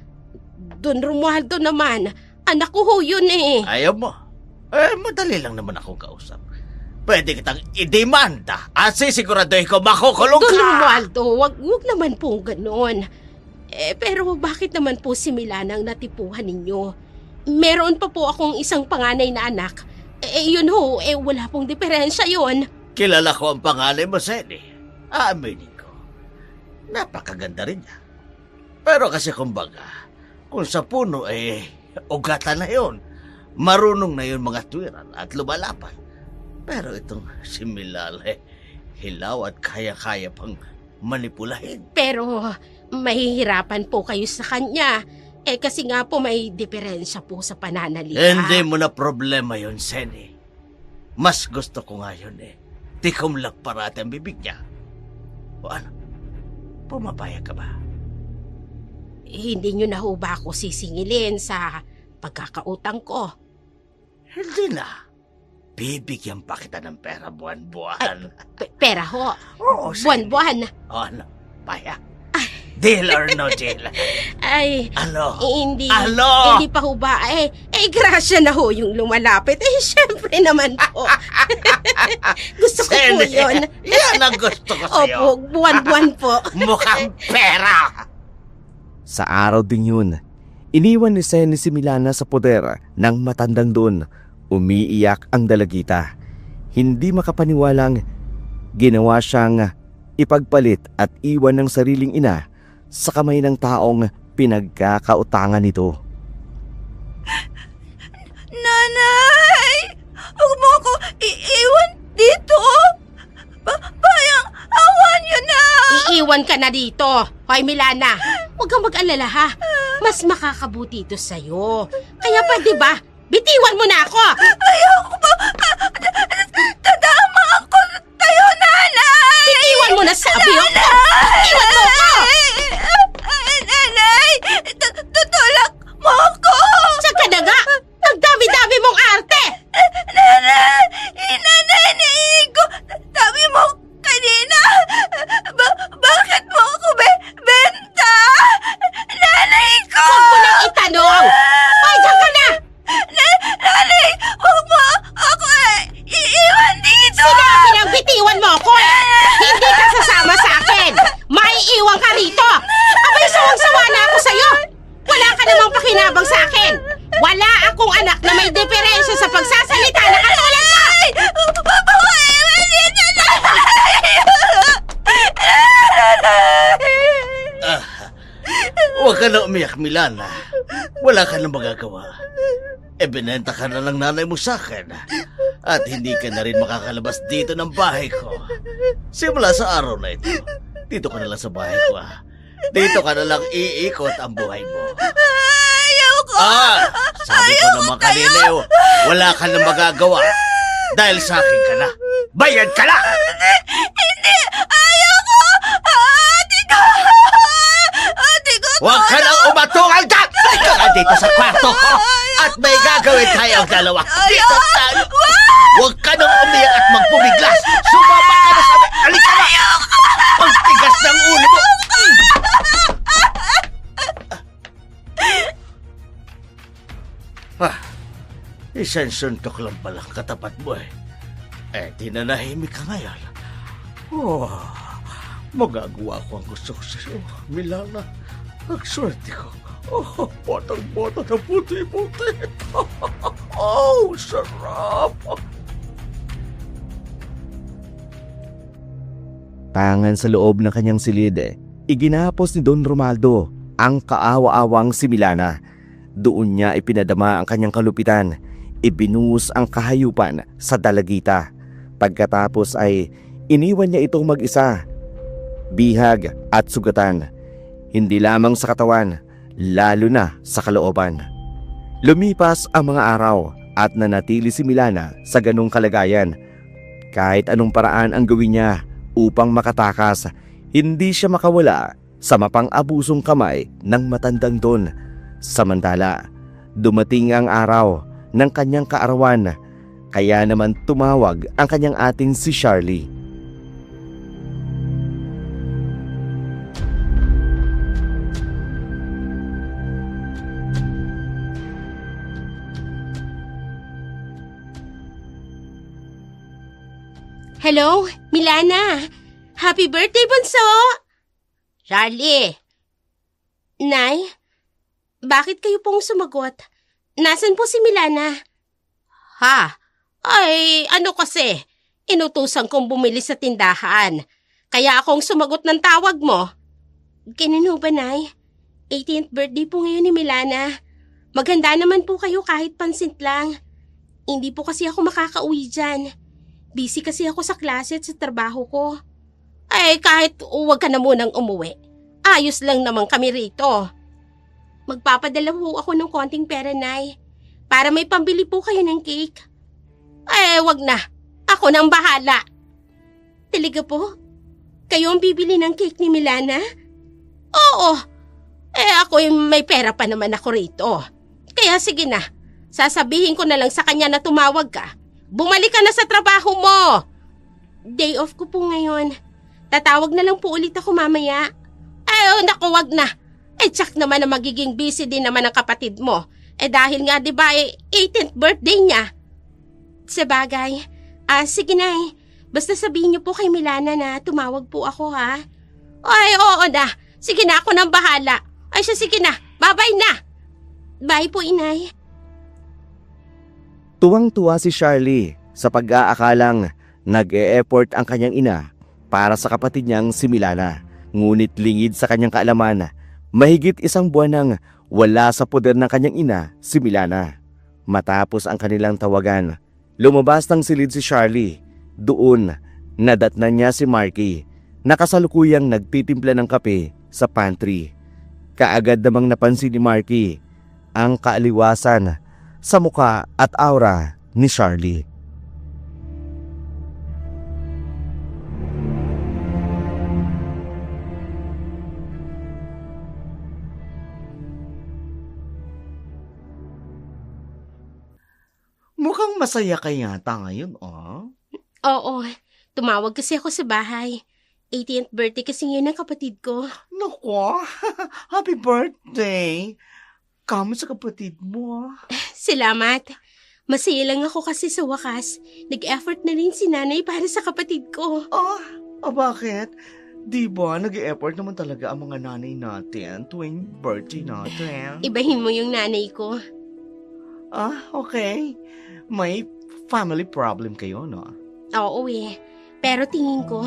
Don Romualdo naman. Anak ko ho yun Ayaw mo? Madali lang naman akong kausap. Pwede kitang idemanda at sisiguraduhin ko makukulong ka! Don Romualdo, wag naman po ganon. Pero bakit naman po si Milana ang natipuhan ninyo? Meron pa po akong isang panganay na anak. Yun ho, wala pong diferensya yun. Kilala ko ang panganay mo, Seni. Aaminin ko. Napakaganda rin niya. Pero kasi kumbaga, kung sa puno ugatan na yun. Marunong na yun mga tuwiran at lumalapan. Pero itong si Milal, hilaw at kaya-kaya pang manipulahin. Pero mahihirapan po kayo sa kanya. Kasi nga po may diferensya po sa pananalita. Hindi mo na problema yun, Seni. Mas gusto ko nga yun Tikumlak parati ang bibig niya. O ano? Pumapayag ka ba? Hindi nyo na ho ba ako sisingilin sa pagkakautang ko? Hindi na. bibigyan pa kita ng pera buwan-buwan. Pera ho. Oo, Buwan-buwan. O ano, paya? Deal or no deal? Ay, Ano? hindi. Ano? Hindi pa ho ba? Grasya na ho yung lumalapit. Syempre naman po. Gusto ko po Sene, yun. Yan ang gusto ko sa'yo. Opo, buwan-buwan po. Mukhang pera. Sa araw ding yun, iniwan ni Sene si Milana sa poder ng matandang doon. Umiiyak ang dalagita. Hindi makapaniwalang ginawa siyang ipagpalit at iwan ng sariling ina sa kamay ng taong pinagkakautangan nito. Nanay! Huwag mo ako iiwan dito! Bayang awan niyo na! Iiwan ka na dito. Hoy, Milana, huwag kang mag-alala ha. Mas makakabuti ito sa'yo. Kaya pwede ba, bitiwan mo na ako. Ayoko ba? Tadama ako tayo, nanay! Bitiwan mo na sabi ko. Bitiwan mo ako. Nanay! Tutulak mo ako! Saan ka na nga? Ang dami-dami mong arte. Nanay! Nanay, naiigo! Sabi mo kanina! Bakit mo ako benta? Nanay ko! Huwag mo nang itanong. Hoy, saan ka na? Nanay! Huwag mo ako iiwan dito! Sinabi ng bitiwan mo ako eh. Hindi ka sasama sa akin. Maiiwan ka rito. Abay, sawang-sawa na ako sa'yo. Wala ka namang pakinabang sa akin. Wala akong anak na may diferensya sa pagsasalita na katulad mo. Huwag mo ko iiwan dito, nanay! Huwag ka na umiyak, Milana. Wala ka na magagawa. Binenta ka na ng nanay mo sa akin. At hindi ka na rin makakalabas dito ng bahay ko. Simula sa araw na ito, dito ka na lang sa bahay ko. Dito ka na lang iikot ang buhay mo. Ayaw ko! Sabi ko naman kanina, wala ka na magagawa. Dahil sa akin ka na. Bayad ka na! Hindi! Ayaw ko! Ate ko! Ate ko! Huwag ka nang umatungal dyan! Ika ka dito sa kwarto ko! At may gagawin tayong dalawa. Dito tayo! Huwag ka nang umiyak at magpumiglas! Sumama ka na sa amin! Halika na! Pagtigas ng ulo mo! Isang suntok lang pala katapat mo eh. Tinanahimik ka ngayon. Magagawa ko ang gusto ko sa'yo, Milana. Ang swerte ko. Botang-bota na puti-puti. Sarap! Tangan sa loob ng kanyang silid, iginapos ni Don Romaldo ang kaawa-awang si Milana. Doon niya ipinadama ang kanyang kalupitan, ibinuhos ang kahayupan sa dalagita. Pagkatapos ay iniwan niya itong mag-isa, bihag at sugatan. Hindi lamang sa katawan, lalo na sa kalooban. Lumipas ang mga araw at nanatili si Milana sa ganong kalagayan. Kahit anong paraan ang gawin niya upang makatakas, hindi siya makawala sa mapang-abusong kamay ng matandang Don. Samantala, dumating ang araw ng kanyang kaarawan, kaya naman tumawag ang kanyang ating si Charlie. Hello, Milana. Happy birthday, Bunso! Charlie! Nay, bakit kayo pong sumagot? Nasaan po si Milana? Ha? Ay, ano kasi? Inutusan kong bumili sa tindahan. Kaya akong sumagot ng tawag mo. Ganun ba, Nay? 18th birthday po ngayon ni Milana. Maganda naman po kayo kahit pansit lang. Hindi po kasi ako makakauwi dyan. Busy kasi ako sa klase at sa trabaho ko. Ay, kahit huwag ka na munang umuwi. Ayos lang naman kami rito. Magpapadala po ako ng konting pera, Nay. Para may pambili po kayo ng cake. Ay, wag na. Ako nang bahala. Talaga po? Kayo ang bibili ng cake ni Milana? Oo. Ako may pera pa naman ako rito. Kaya sige na. Sasabihin ko na lang sa kanya na tumawag ka Bumalik ka na sa trabaho mo! Day off ko po ngayon. Tatawag na lang po ulit ako mamaya. Ay, naku, wag na. Tsak naman na magiging busy din naman ang kapatid mo. Dahil nga, di ba, 18th birthday niya. Sa bagay, sige na Basta sabihin niyo po kay Milana na tumawag po ako, ha? Ay, oo na. Sige na, ako nang bahala. Ay, sige na. Bye-bye na. Bye po, inay. Tuwang-tuwa si Charlie sa pag-aakalang nag-e-effort ang kanyang ina para sa kapatid niyang si Milana. Ngunit lingid sa kanyang kaalaman, mahigit 1 buwan nang wala sa poder ng kanyang ina si Milana. Matapos ang kanilang tawagan, lumabas ng silid si Charlie. Doon, nadatnan niya si Marky na kasalukuyang nagtitimpla ng kape sa pantry. Kaagad namang napansin ni Marky ang kaaliwasan sa muka at aura ni Charlie. Mukhang masaya ka yata ngayon, oh. Oo, tumawag kasi ako sa bahay. 18th birthday kasi ngayon ng kapatid ko. Naku, happy birthday! Kamusta sa kapatid mo? Salamat. Masaya lang ako kasi sa wakas, nag-effort na rin si nanay para sa kapatid ko. Bakit? Di ba nag-e-effort naman talaga ang mga nanay natin tuwing birthday natin? Ibahin mo yung nanay ko. Okay. May family problem kayo, no? Oo pero tingin ko,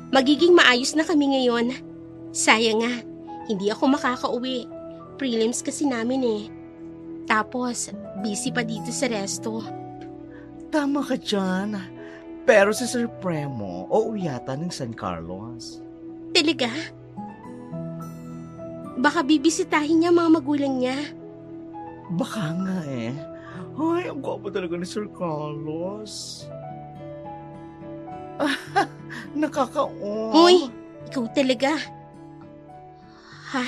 magiging maayos na kami ngayon. Sayang nga, hindi ako makakauwi. Prelims kasi namin Tapos, busy pa dito sa resto. Tama ka dyan. Pero si Sir Premo, uuwi yata ng San Carlos. Talaga? Baka bibisitahin niya mga magulang niya. Baka nga Ay, ang gwapo talaga ni Sir Carlos. Nakaka-on. Uy, ikaw talaga. Ha?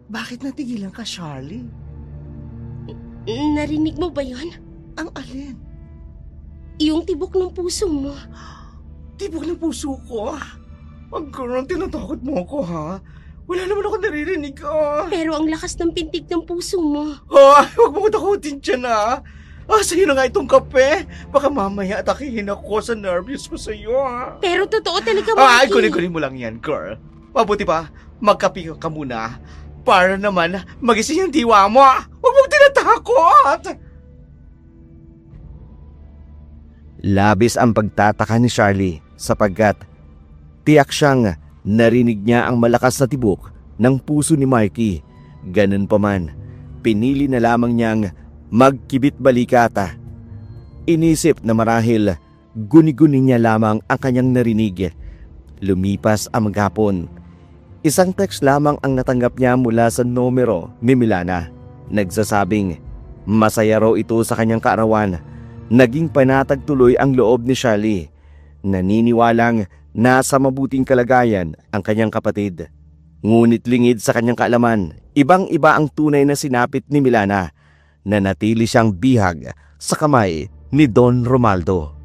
Bakit natigilan ka, Charlie? Narinig mo ba yon? Ang alin? Yung tibok ng puso mo. Tibok ng puso ko. Ang girl, tinatakot mo ako, ha? Wala naman ako naririnig, Pero ang lakas ng pintig ng puso mo. Huwag mo ko takutin dyan, ha? Sa'yo na nga itong kape. Baka mamaya atakihin ako sa nervous ko sa'yo, ha? Pero totoo talaga, Marky. Kunin mo lang yan, girl. Mabuti pa, magkape ka muna. Para naman magising yung diwa mo. Huwag mong tinatakot. Labis ang pagtataka ni Charlie sapagkat tiyak siyang narinig niya ang malakas na tibok ng puso ni Marky. Ganun pa man, pinili na lamang niyang magkibit balikata. Inisip na marahil guni-guni niya lamang ang kanyang narinig. Lumipas ang maghapon. Isang text lamang ang natanggap niya mula sa numero ni Milana. Nagsasabing masaya raw ito sa kanyang kaarawan. Naging panatag tuloy ang loob ni Charlie. Naniniwalang nasa mabuting kalagayan ang kanyang kapatid. Ngunit lingid sa kanyang kaalaman, ibang-iba ang tunay na sinapit ni Milana. Nanatili siyang bihag sa kamay ni Don Romaldo.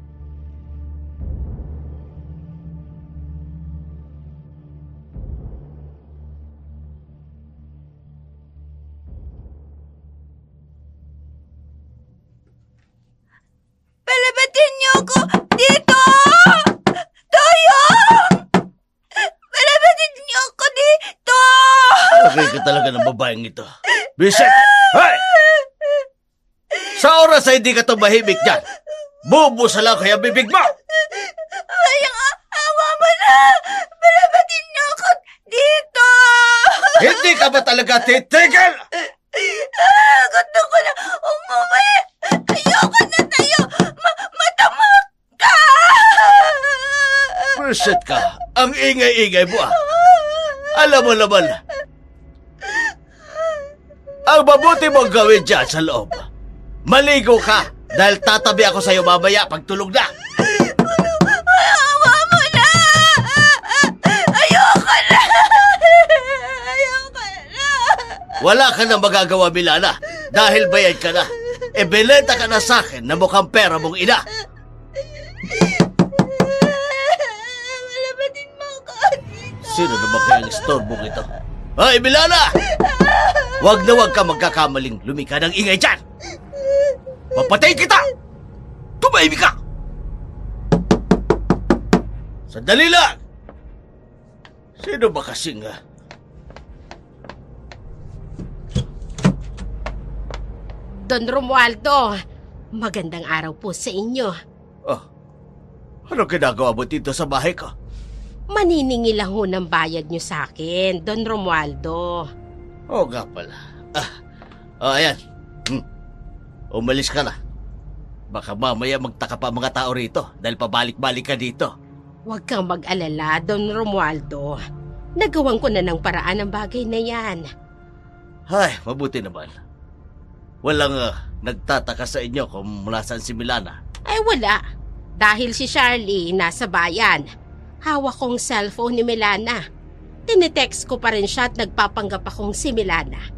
Palabatin niyo ako dito! Toyong! Palabatin niyo ako dito! Laki ka talaga ng babaeng ito. Bisit! Hoy! Sa oras na hindi ka tumahimik dyan, bubusa lang kaya bibig mo! Ayang awa mo na! Palabatin niyo ako dito! Hindi ka ba talaga titigil? Gusto ko na umuwi! Ayoko na tayo! Matamak ka! Bisit ka, ang ingay-ingay mo Alam mo naman, ang mabuti mong gawin dyan sa loob, maligo ka dahil tatabi ako sa'yo mamaya pag tulog na. Awa mo na! Ayoko na! Ayoko na! Wala ka nang magagawa, Milana, dahil bayad ka na. Ebelenta ka na sa akin na mukhang pera mong ina. Wala ba din mo ako dito? Sino naman kaya ang istorbong ito? Hoy, Milana! Huwag na huwag ka magkakamaling lumika ng ingay dyan! Papatay kita! Tumahimik ka! Sandali lang! Sino ba kasing Don Romualdo, magandang araw po sa inyo. Oh, ano ginagawa mo dito sa bahay ko? Maniningi lang ho ng bayad nyo sa akin, Don Romualdo. Oo nga pala. Ayan. Umalis ka na. Baka mamaya magtaka pa mga tao rito dahil pabalik-balik ka dito. Huwag kang mag-alala, Don Romualdo. Nagawan ko na ng paraan ang bagay na yan. Ay, mabuti naman. Walang nagtataka sa inyo kung nasaan si Milana. Ay wala, dahil si Charlie nasa bayan. Hawak kong cellphone ni Milana. Tinetext ko pa rin siya at nagpapanggap akong si Milana.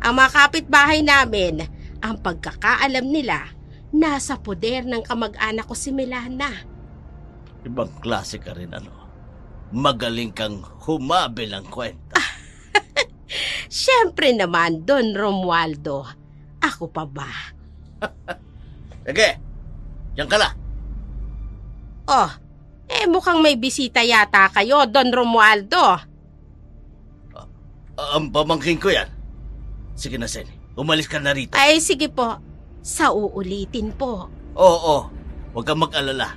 Ang mga kapitbahay namin, ang pagkakaalam nila, nasa poder ng kamag-anak ko si Milana. Ibang klase ka rin ano. Magaling kang humabil ng kwenta. Siyempre naman, Don Romualdo. Ako pa ba? Sige, yan ka na. Oh, mukhang may bisita yata kayo, Don Romualdo. Ang pamangkin ko yan. Sige na, Sen. Umalis ka na rito. Ay, sige po. Sa uulitin po. Oo, huwag kang mag-alala.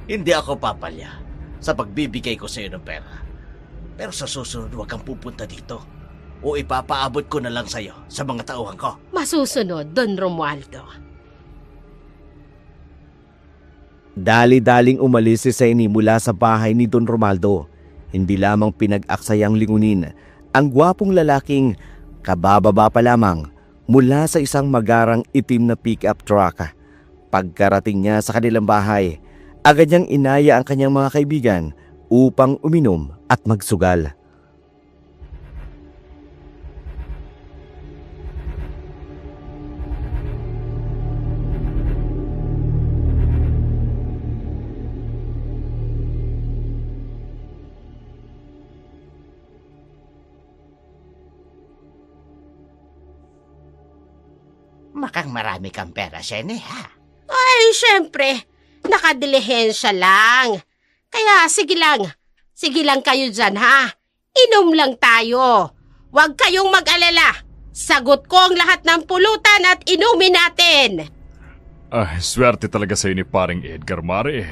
Hindi ako papalya sa pagbibigay ko sa iyo ng pera. Pero sa susunod, huwag kang pupunta dito. O ipapaabot ko na lang sa iyo sa mga tauhan ko. Masusunod, Don Romualdo. Dali-daling umalis si Senny mula sa bahay ni Don Romualdo. Hindi lamang pinag-aksayang lingunin ang gwapong lalaking kabababa pa lamang mula sa isang magarang itim na pick-up truck. Pagkarating niya sa kanilang bahay, agad niyang inaya ang kanyang mga kaibigan upang uminom at magsugal. Makang marami kang pera, Senny, ha? Ay, syempre. Nakadilihensya lang. Kaya sige lang kayo dyan ha. Inom lang tayo. Huwag kayong mag-alala. Sagot ko ang lahat ng pulutan at inumin natin. Ay, swerte talaga sa'yo ni paring Edgar, Mare.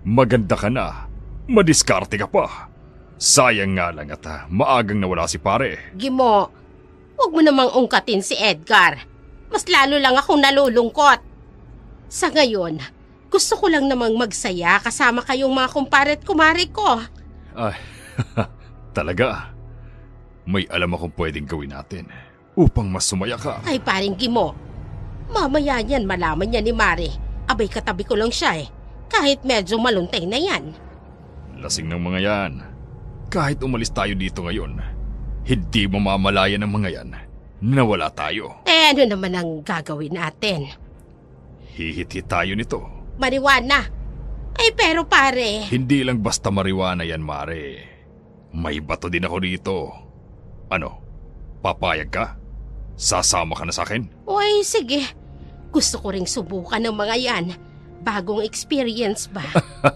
Maganda ka na. Madiskarte ka pa. Sayang nga lang at maagang nawala si pare. Gimo, huwag mo namang ungkatin si Edgar. Mas lalo lang akong nalulungkot. Sa ngayon, gusto ko lang namang magsaya kasama kayong mga kumpare at kumare ko. Ay, talaga. May alam akong pwedeng gawin natin upang mas sumaya ka. Ay paring Gimo, mamaya niyan malaman niya ni Mare. Abay katabi ko lang siya kahit medyo maluntay na yan. Lasing ng mga yan. Kahit umalis tayo dito ngayon, hindi mo mamalayan ng mga yan na wala tayo. Ano naman ang gagawin natin? Hihit-hit tayo nito. Marijuana. Ay pero pare. Hindi lang basta marijuana yan, Mare. May bato din ako rito. Ano? Papayag ka? Sasama ka na sa akin? Uy, sige. Gusto ko ring subukan ng mga yan. Bagong experience ba?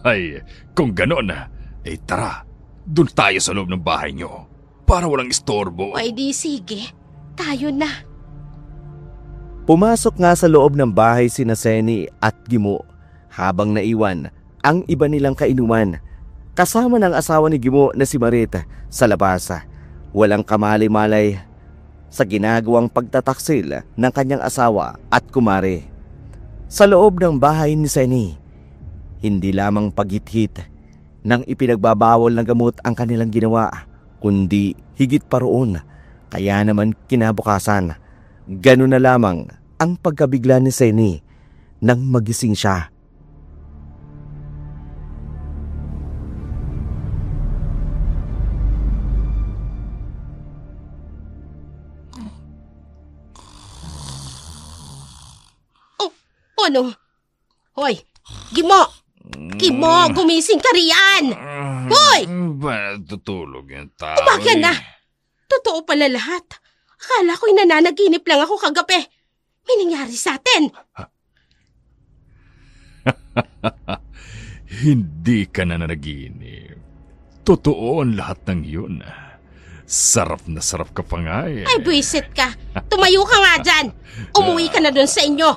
Ay, kung ganon, tara. Doon tayo sa loob ng bahay nyo. Para walang istorbo. Uy, di sige. Tayo na. Pumasok nga sa loob ng bahay sina Senny at Gimo habang naiwan ang iba nilang kainuman. Kasama ng asawa ni Gimo na si Marita sa labas. Walang kamalay-malay sa ginagawang pagtataksil ng kanyang asawa at kumare. Sa loob ng bahay ni Senny, hindi lamang paghit-hit nang ipinagbabawal ng gamot ang kanilang ginawa, kundi higit pa roon. Kaya naman kinabukasan, gano'n na lamang ang pagkabigla ni Senny nang magising siya. cellphone, oh. Hoy, Gimo! Gimo, gumising ka riyan! Hoy! Ba, tutulog yung tao. Umaga na! Totoo pala lahat. Akala ko'y nananaginip lang ako kagabi. May nangyari sa atin. Hindi ka na nanaginip. Totoo ang lahat ng yun. Sarap na sarap ka pa nga eh. Ay, buwisit ka. Tumayo ka nga dyan. Umuwi ka na doon sa inyo.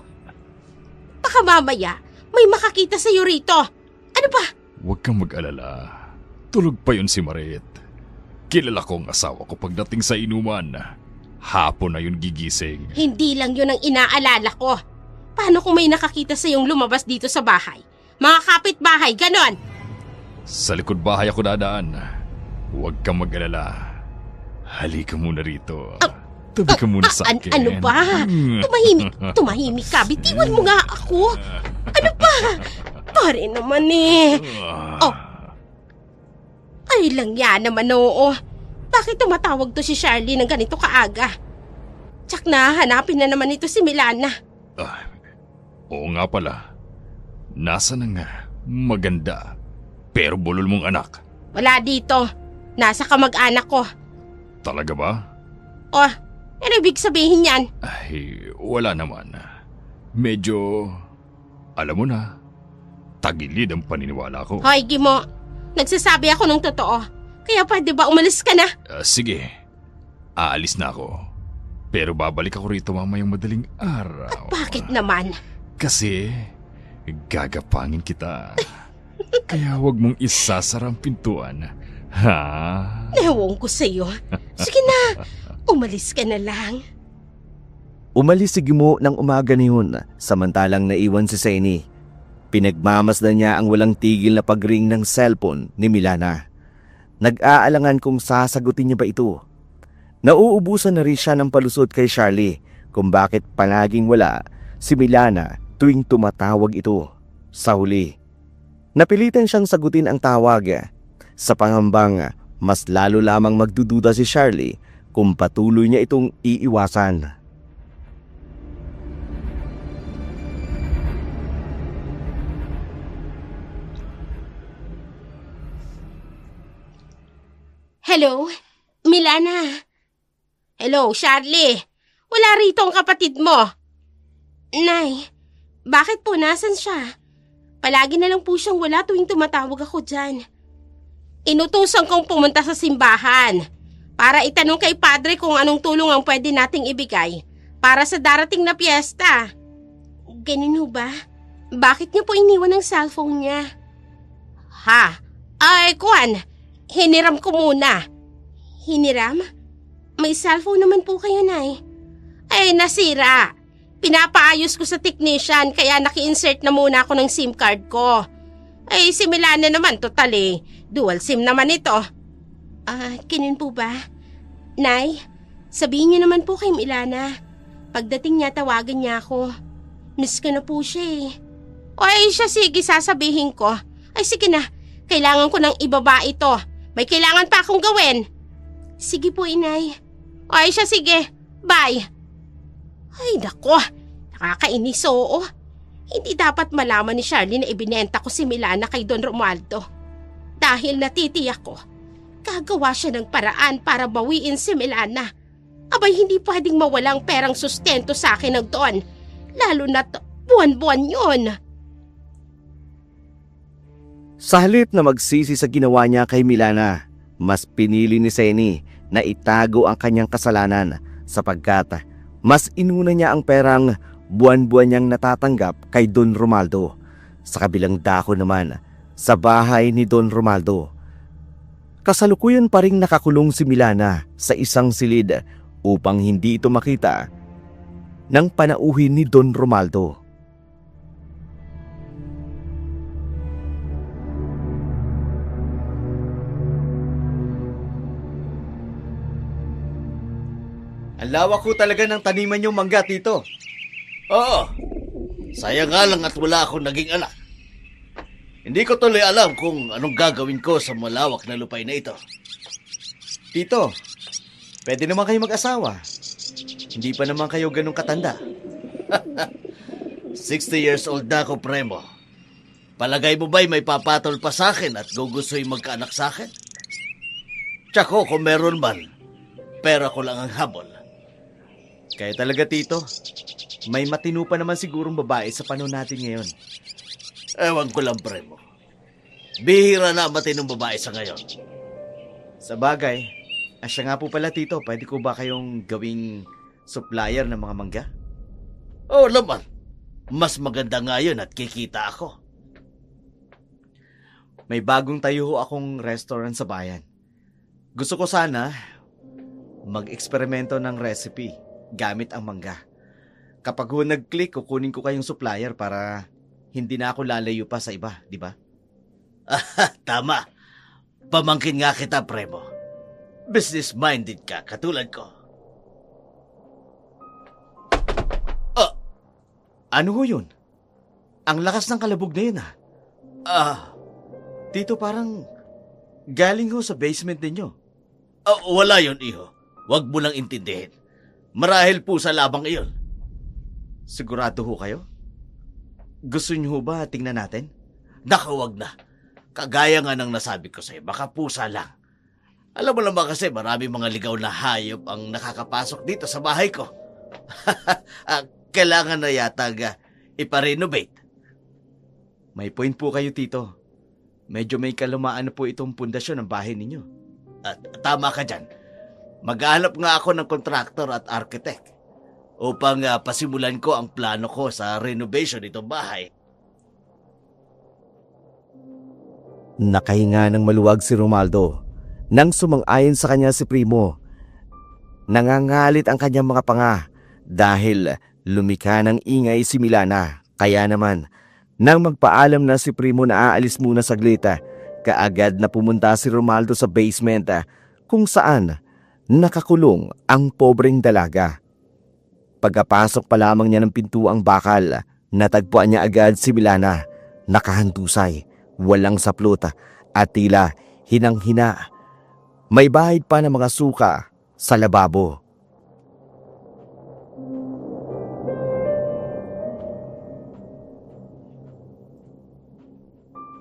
Baka mamaya, may makakita sa'yo rito. Ano ba? Huwag kang mag-alala. Tulog pa yun si Marit. Kilala ko ang asawa ko pagdating sa inuman. Hapon na yun gigising. Hindi lang yun ang inaalala ko. Paano kung may nakakita sa'yong lumabas dito sa bahay? Mga kapitbahay, ganon. Sa likod bahay ako dadaan. Huwag kang mag-alala. Halika muna rito. Tabi ka muna sa akin. Ano ba? Tumahimik ka. Bitiwan mo nga ako. Ano ba? Pare naman eh. Oh. Ay lang yan naman oo. Bakit tumatawag to si Charlie ng ganito kaaga? Tsak na, hanapin na naman ito si Milana. Oo nga pala. Nasa na nga maganda pero bulol mong anak? Wala dito. Nasa kamag-anak ko. Talaga ba? Oh, ano ibig sabihin yan? Ay, wala naman. Medyo, alam mo na, tagilid ang paniniwala ko. Hoy, Gimo. Nagsasabi ako ng totoo. Kaya pwede ba umalis ka na? Sige, aalis na ako. Pero babalik ako rito mamayang madaling araw. Bakit naman? Kasi, gagapangin kita. Kaya huwag mong isasara ang pintuan. Ha? Ewan ko sa'yo. Sige na, umalis ka na lang. Umalis si Gimo ng umaga na yun, samantalang naiwan si Seni. Pinagmamasdan niya ang walang tigil na pag-ring ng cellphone ni Milana. Nag-aalangan kung sasagutin niya ba ito. Nauubusan na rin siya ng palusot kay Charlie kung bakit palaging wala si Milana tuwing tumatawag ito. Sa huli, napilitan siyang sagutin ang tawag sa pangambang mas lalo lamang magdududa si Charlie kung patuloy niya itong iiwasan. Hello? Milana? Hello, Charlie? Wala rito ang kapatid mo. Nay, bakit po nasan siya? Palagi na lang po siyang wala tuwing tumatawag ako dyan. Inutusan kong pumunta sa simbahan para itanong kay Padre kung anong tulong ang pwede nating ibigay para sa darating na piyesta. Ganun ho ba? Bakit niya po iniwan ang cellphone niya? Ha? Ay, Kwan, hiniram ko muna. Hiniram? May cellphone naman po kayo, Nay. Ay, nasira. Pinapaayos ko sa technician kaya naki-insert na muna ako ng SIM card ko. Ay, si Milana naman, total eh. Dual SIM naman ito. Ganun po ba? Nay, sabihin niyo naman po kay Milana. Pagdating niya, tawagan niya ako. Miss ko na po siya eh. O ay siya, sige, sasabihin ko. Ay sige na, kailangan ko nang ibaba ito. May kailangan pa akong gawin. Sige po, Inay. O ay siya, sige. Bye. Ay, nako. Nakakainis, oo. Hindi dapat malaman ni Charlie na ibinenta ko si Milana kay Don Romualdo. Dahil natitiyak ko, gagawa siya ng paraan para bawiin si Milana. Abay, hindi pwedeng mawalang perang sustento sa akin ng Don. Lalo na't buwan-buwan yun. Sa halip na magsisi sa ginawa niya kay Milana, mas pinili ni Seni na itago ang kanyang kasalanan sapagkat mas inuna niya ang perang buwan-buwan niyang natatanggap kay Don Romualdo. Sa kabilang dako naman, sa bahay ni Don Romualdo, kasalukuyan pa ring nakakulong si Milana sa isang silid upang hindi ito makita ng panauhin ni Don Romualdo. Ang lawak ko talaga ng taniman yung mangga, Tito. Oo. Sayang nga lang at wala akong naging anak. Hindi ko tuloy alam kung anong gagawin ko sa malawak na lupay na ito. Tito, pwede naman kayo mag-asawa. Hindi pa naman kayo ganun katanda. 60 years old na ako, Premo. Palagay mo ba'y may papatol pa sa akin at gugusto'y magkaanak sa akin? Tsako kung meron man, pera ko lang ang habol. Kaya talaga, Tito. May matino pa naman sigurong babae sa panahon natin ngayon. Ewan ko lang, Premo. Bihira na matinong babae sa ngayon. Sa bagay, siya nga po pala, Tito, pwede ko ba kayong gawing supplier ng mga mangga? Oo naman. Mas maganda nga yun at kikita ako. May bagong tayo ho akong restaurant sa bayan. Gusto ko sana mag-eksperimento ng recipe gamit ang mangga. Kapag ho nag-click, kukunin ko kayong supplier para hindi na ako lalayo pa sa iba, di ba? Tama. Pamangkin nga kita, Premo. Business-minded ka, katulad ko. Ano ho yun? Ang lakas ng kalabog na yun, Tito, parang galing ho sa basement ninyo. Wala yun, iho. Huwag mo lang intindihin. Marahil po sa labang iyon. Sigurado ho kayo? Gusto niyo ho ba tingnan natin? Naku, wag na. Kagaya nga ng nasabi ko sa'yo, baka pusa lang. Alam mo naman kasi marami mga ligaw na hayop ang nakakapasok dito sa bahay ko. Kailangan na yata iparenovate. May point po kayo, Tito. Medyo may kalumaan na po itong pundasyon ng bahay ninyo. At tama ka dyan. Maghanap nga ako ng kontraktor at architect upang pasimulan ko ang plano ko sa renovation nitong bahay. Nakahinga ng maluwag si Romaldo nang sumang-ayon sa kanya si Primo. Nangangalit ang kanyang mga panga dahil lumika ng ingay si Milana. Kaya naman, nang magpaalam na si Primo na aalis muna saglit, kaagad na pumunta si Romaldo sa basement kung saan nakakulong ang pobreng dalaga. Pagkapasok pa lamang niya ng pintuang bakal, natagpuan niya agad si Milana, nakahandusay, walang saplot at tila hinang-hina. May bahid pa ng mga suka sa lababo.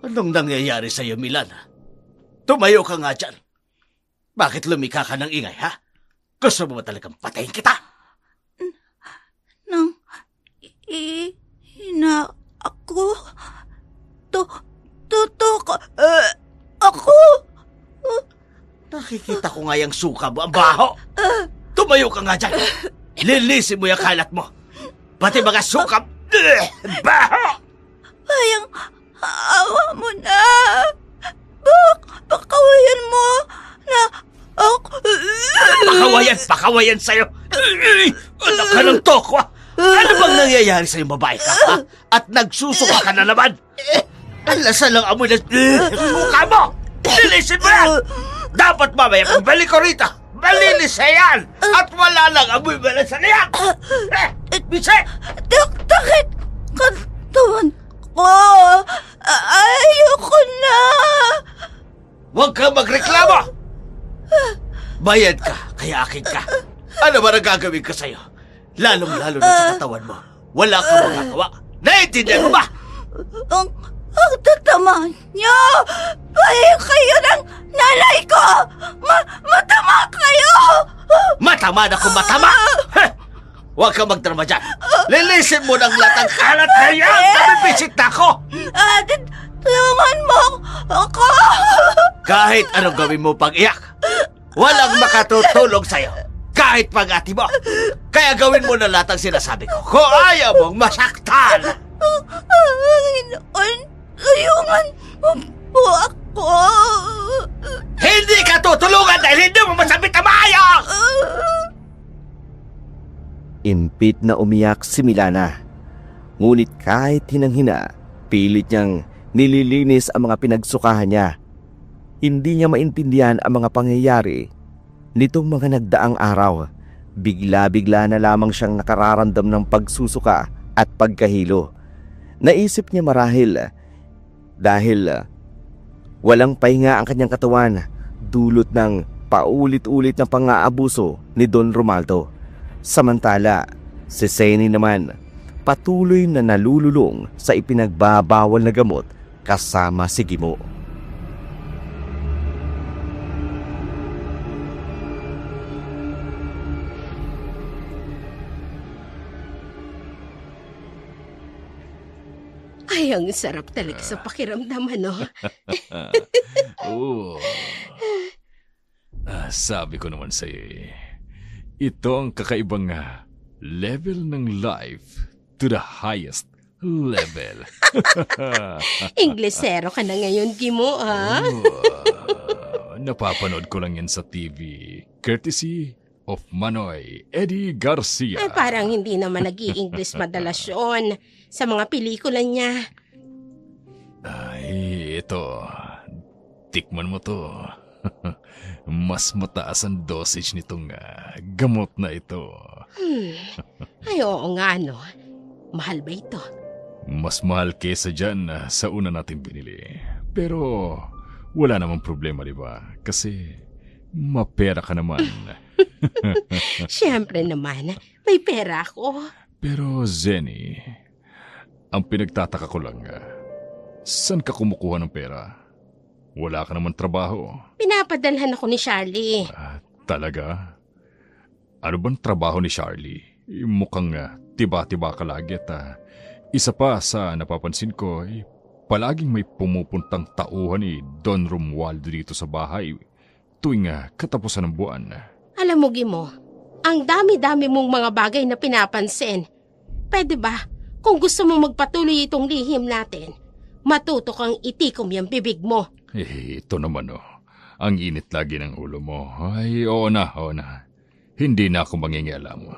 Anong nangyayari sa iyo, Milana? Tumayo ka nga dyan. Bakit lumika ka ng ingay, ha? Gusto mo ba talagang patayin kita? Nang hina ako, tutok ako. Nakikita ko nga yung suka mo, ang baho. Tumayo ka nga dyan. Linisin mo yung kalat mo. Pati mga suka, baho! Bayang awa mo na. Pakawayan mo na ako. Pakawayan sa'yo. Anak ka ng tokwa. Ano bang nangyayari sa'yo, babae ka, ha? At nagsusuka ka na naman. Alasan lang amoy na suka mo. Linisin mo yan. Dapat mamaya kung balik ko rito, malinis na yan. At wala lang amoy malasan na yan. Bisit! Takit katawan ko. Ayoko na. Huwag kang magreklamo. Bayad ka, kaya akin ka. Ano ba ang gagawin ko sa'yo? Lalong-lalo na sa katawan mo. Wala kang magagawa. Naiintindihan mo ba? Ang tatama niyo. Bayan kayo ng nanay ko. Matama kayo. Matama na kung matama. Huwag kang magdrama dyan. Lilisin mo ng latang kalat na yan. Nabibisit na ako. Tulungan mo ako. Kahit anong gawin mo pag iyak, walang makatutulong sa'yo. Kahit pag-ati mo. Kaya gawin mo na lahat ang sinasabi ko. Kung ayaw mong masaktan. Panginoon, tulungan mo po ako. Hindi ka tutulungan dahil hindi mo masabit na maayos. Impit na umiyak si Milana. Ngunit kahit hinang-hina, pilit niyang nililinis ang mga pinagsukahan niya. Hindi niya maintindihan ang mga pangyayari nitong mga nagdaang araw. Bigla-bigla na lamang siyang nakararamdam ng pagsusuka at pagkahilo. Naisip niya marahil dahil walang pahinga ang kanyang katawan dulot ng paulit-ulit na pang-aabuso ni Don Romaldo. Samantala, si Seni naman patuloy na nalululong sa ipinagbabawal na gamot kasama si Gimo. Ay, ang sarap talaga sa pakiramdam, ano? Oo. Sabi ko naman sa'yo ito ang kakaibang level ng life to the highest level. Inglesero ka na ngayon, Gimo, ha? Napapanood ko lang yan sa TV. Courtesy of Manoy Eddie Garcia. Ay, parang hindi naman nag-i-English madalas yun sa mga pelikula niya. Ay, ito. Tikman mo to. Mas mataas ang dosage nitong gamot na ito. Ay, oo nga, no. Mahal ba ito? Mas mahal kesa dyan sa una natin binili. Pero wala namang problema, di ba? Kasi mapera ka naman. Siyempre naman, may pera ako. Pero Zenny, ang pinagtataka ko lang, saan ka kumukuha ng pera? Wala ka naman trabaho. Pinapadalhan ako ni Charlie. Talaga? Ano bang trabaho ni Charlie? Mukhang tiba-tiba ka lagi at isa pa sa napapansin ko, palaging may pumupuntang tauhan ni Don Romualdo dito sa bahay tuwing katapusan ng buwan. Alam mo, Gimo, ang dami-dami mong mga bagay na pinapansin. Pwede ba, kung gusto mo magpatuloy itong lihim natin, matuto kang itikom yung bibig mo. Ito naman ang init lagi ng ulo mo. Ay, oo na. Hindi na ako mangingialam.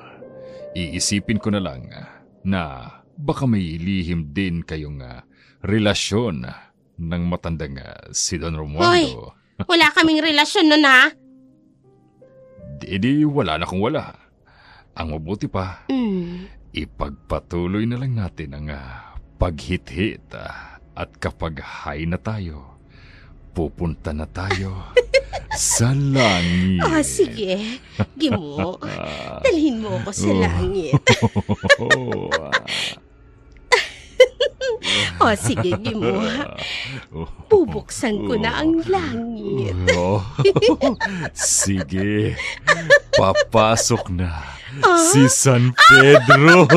Iisipin ko na lang na baka may lihim din kayong relasyon ng matandang si Don Romualdo. Hoy, wala kaming relasyon nun, ha? Di wala na kung wala. Ang mabuti pa, ipagpatuloy na lang natin ang paghit-hit at kapag high na tayo, pupunta na tayo sa langit. Sige. Gimo, dalhin mo ako sa langit. Sige, Gimo. Bubuksan ko na ang langit. Sige, papasok na si San Pedro.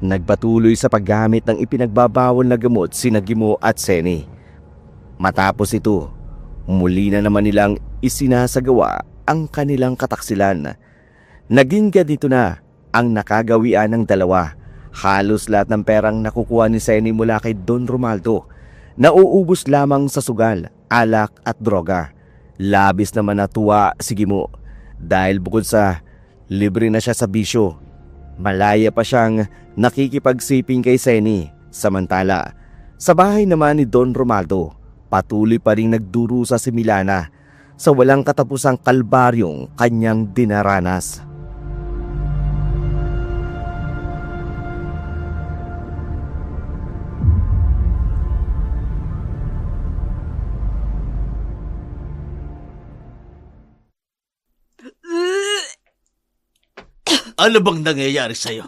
Nagpatuloy sa paggamit ng ipinagbabawal na gamot sina Gimo at Senny. Matapos ito, muli na naman nilang isinasagawa ang kanilang kataksilan. Naging ganito na ang nakagawian ng dalawa. Halos lahat ng perang nakukuha ni Senny mula kay Don Romualdo, nauubos lamang sa sugal, alak at droga. Labis naman natuwa si Gimo dahil bukod sa libre na siya sa bisyo, malaya pa siyang nakikipagsiping kay Senny. Samantala, sa bahay naman ni Don Romualdo, patuloy pa rin nagdurusa si Milana sa walang katapusang kalbaryong kanyang dinaranas. Ano bang nangyayari sa'yo?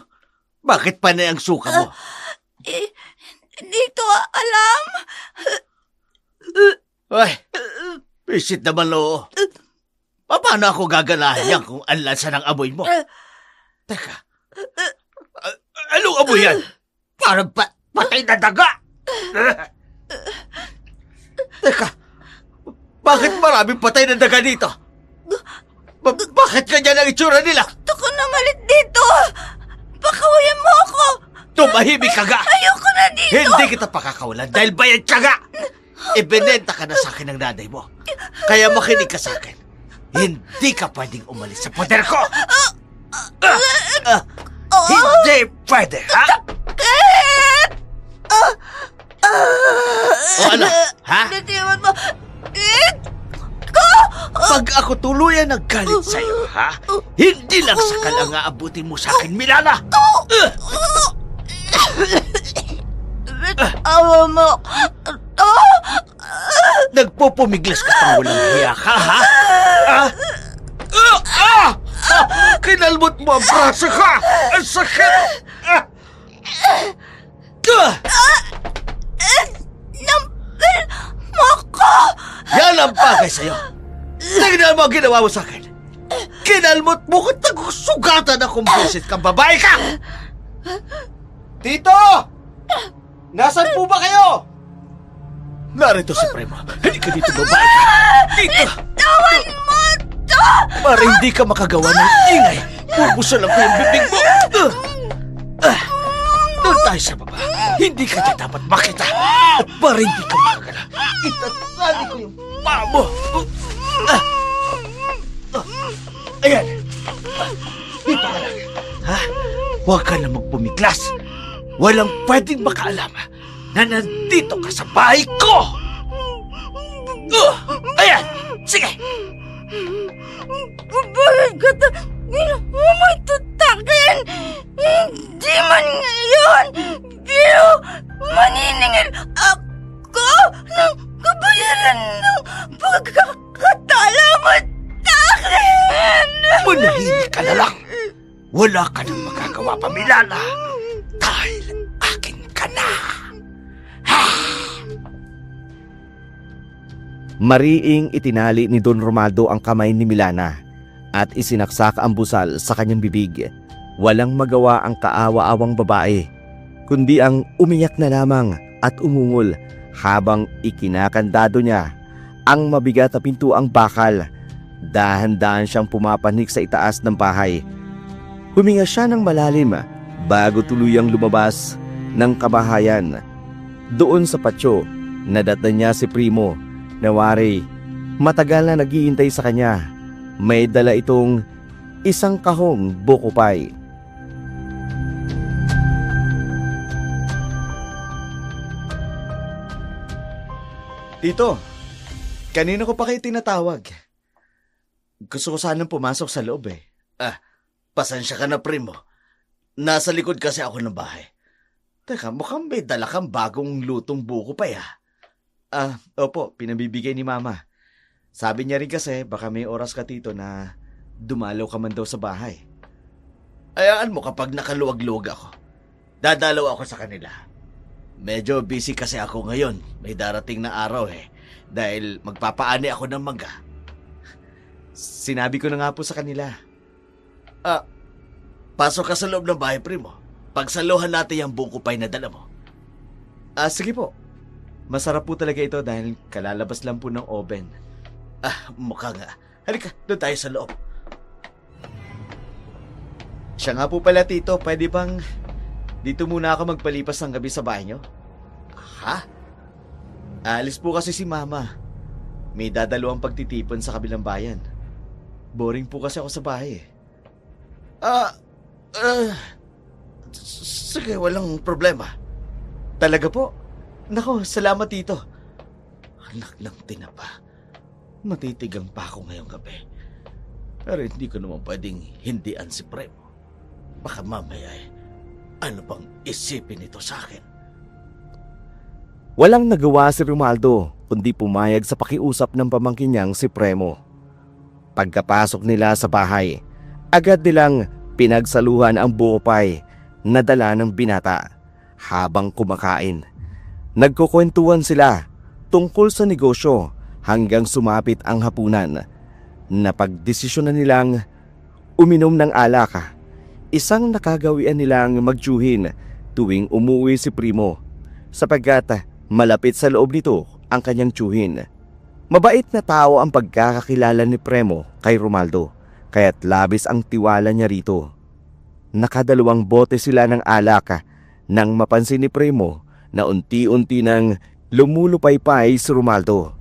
Bakit panay ang suka mo? Hindi ko alam. Ay, visit naman oo. Paano ako gaganahan yan kung anlansa ng amoy mo? Teka, anong amoy yan? Parang patay na daga. Teka, bakit maraming patay na daga dito? Bakit ganyan ang itsura nila? Gusto ko na malit dito. Pakawayan mo ako. Tumahimik ka ga! Ayoko na dito. Hindi kita pakakawalan dahil bayad ka ga! Ibinenta ka na sa akin ng nanay mo. Kaya makinig ka sa akin. Hindi ka pwedeng umalis sa poder ko! Hindi pwede, ha? O ano, ha? Natiwan mo. Pag ako tuluyan naggalit sa'yo, ha? Hindi lang sakal ang aabutin mo sa akin, Milana! Awa mo. Nagpupumiglas ka pang walang hiya ka, ha? Kinalmot mo ang braso ko! Ang sakit! Nampil mo ko! Yan ang bagay sa'yo! Tingnan mo ang ginawa mo sa akin! Kinalmot mo ko, sugatan akong busit kang babae ka! Tito! Nasaan po ba kayo? Narito si Primo. Hindi ka dito, babae ka! Dito! Tawan mo to! Para hindi ka makagawa ng ingay, pupusan lang ko yung bibig mo! Doon tayo sa baba. Hindi ka niya dapat makita. At para hindi ka makagala, itatali ko yung paa mo. Ayan. Dito ka lang. Ha? Huwag ka na magpumiglas. Walang pwedeng makaalam na nandito ka sa bahay ko. Ayan. Sige. Babae ka ta! Ginawa mo tutakin! Hindi man ngayon! Pero maniningil ako ng kabayaran ng pagkakatala mo takin! Manahimik ka na lang. Wala ka nang magagawa pa, Milana. Dahil akin ka na. Mariing itinali ni Don Romaldo ang kamay ni Milana at isinaksak ang busal sa kanyang bibig. Walang magawa ang kaawa-awang babae, kundi ang umiyak na lamang at umungol habang ikinakandado niya ang mabigat na pintuang bakal. Dahan-dahan siyang pumapanik sa itaas ng bahay. Huminga siya ng malalim bago tuluyang lumabas ng kabahayan. Doon sa patio, nadatnan niya si Primo na wari matagal na naghihintay sa kanya. May dala itong isang kahong buko pie. Tito, kanina ko pa kayo tinatawag. Gusto ko sanang pumasok sa loob eh. Pasensya ka na, Primo. Nasa likod kasi ako ng bahay. Teka, mukhang may dala kang bagong lutong buko pa ya. Opo, pinabibigay ni Mama. Sabi niya rin kasi baka may oras ka tito na dumalaw ka man daw sa bahay. Ayaan mo kapag nakaluwag-luwag ako. Dadalaw ako sa kanila. Medyo busy kasi ako ngayon. May darating na araw eh. Dahil magpapaani ako ng mangga. Sinabi ko na nga po sa kanila. Pasok ka sa loob ng bahay, Primo. Pagsaluhan natin yung buko pie na dala mo. Sige po. Masarap po talaga ito dahil kalalabas lang po ng oven. Mukha nga. Halika, doon tayo sa loob. Siya nga po pala tito, pwede bang dito muna ako magpalipas ng gabi sa bahay niyo? Ha? Alis po kasi si Mama. May dadalawang pagtitipon sa kabilang bayan. Boring po kasi ako sa bahay eh. Sige, walang problema. Talaga po? Nako, salamat tito. Anak ng tinapa. Matitigang pa ako ngayong gabi. Pero hindi ko naman pwedeng hindian si Premo. Baka mamaya ano bang isipin nito sa akin? Walang nagawa si Romaldo kundi pumayag sa pakiusap ng pamangkin niyang si Premo. Pagkapasok nila sa bahay, agad nilang pinagsaluhan ang buko pie na dala ng binata. Habang kumakain, nagkukwentuhan sila tungkol sa negosyo hanggang sumapit ang hapunan. Napagdesisyonan nilang uminom ng alak. Isang nakagawian nilang magjuhin tuwing umuwi si Primo sapagkat malapit sa loob nito ang kanyang tsuhin. Mabait na tao ang pagkakakilala ni Premo kay Romaldo kaya't labis ang tiwala niya rito. Nakadalawang bote sila ng alak nang mapansin ni Premo na unti-unti nang lumulupaypay si Romaldo.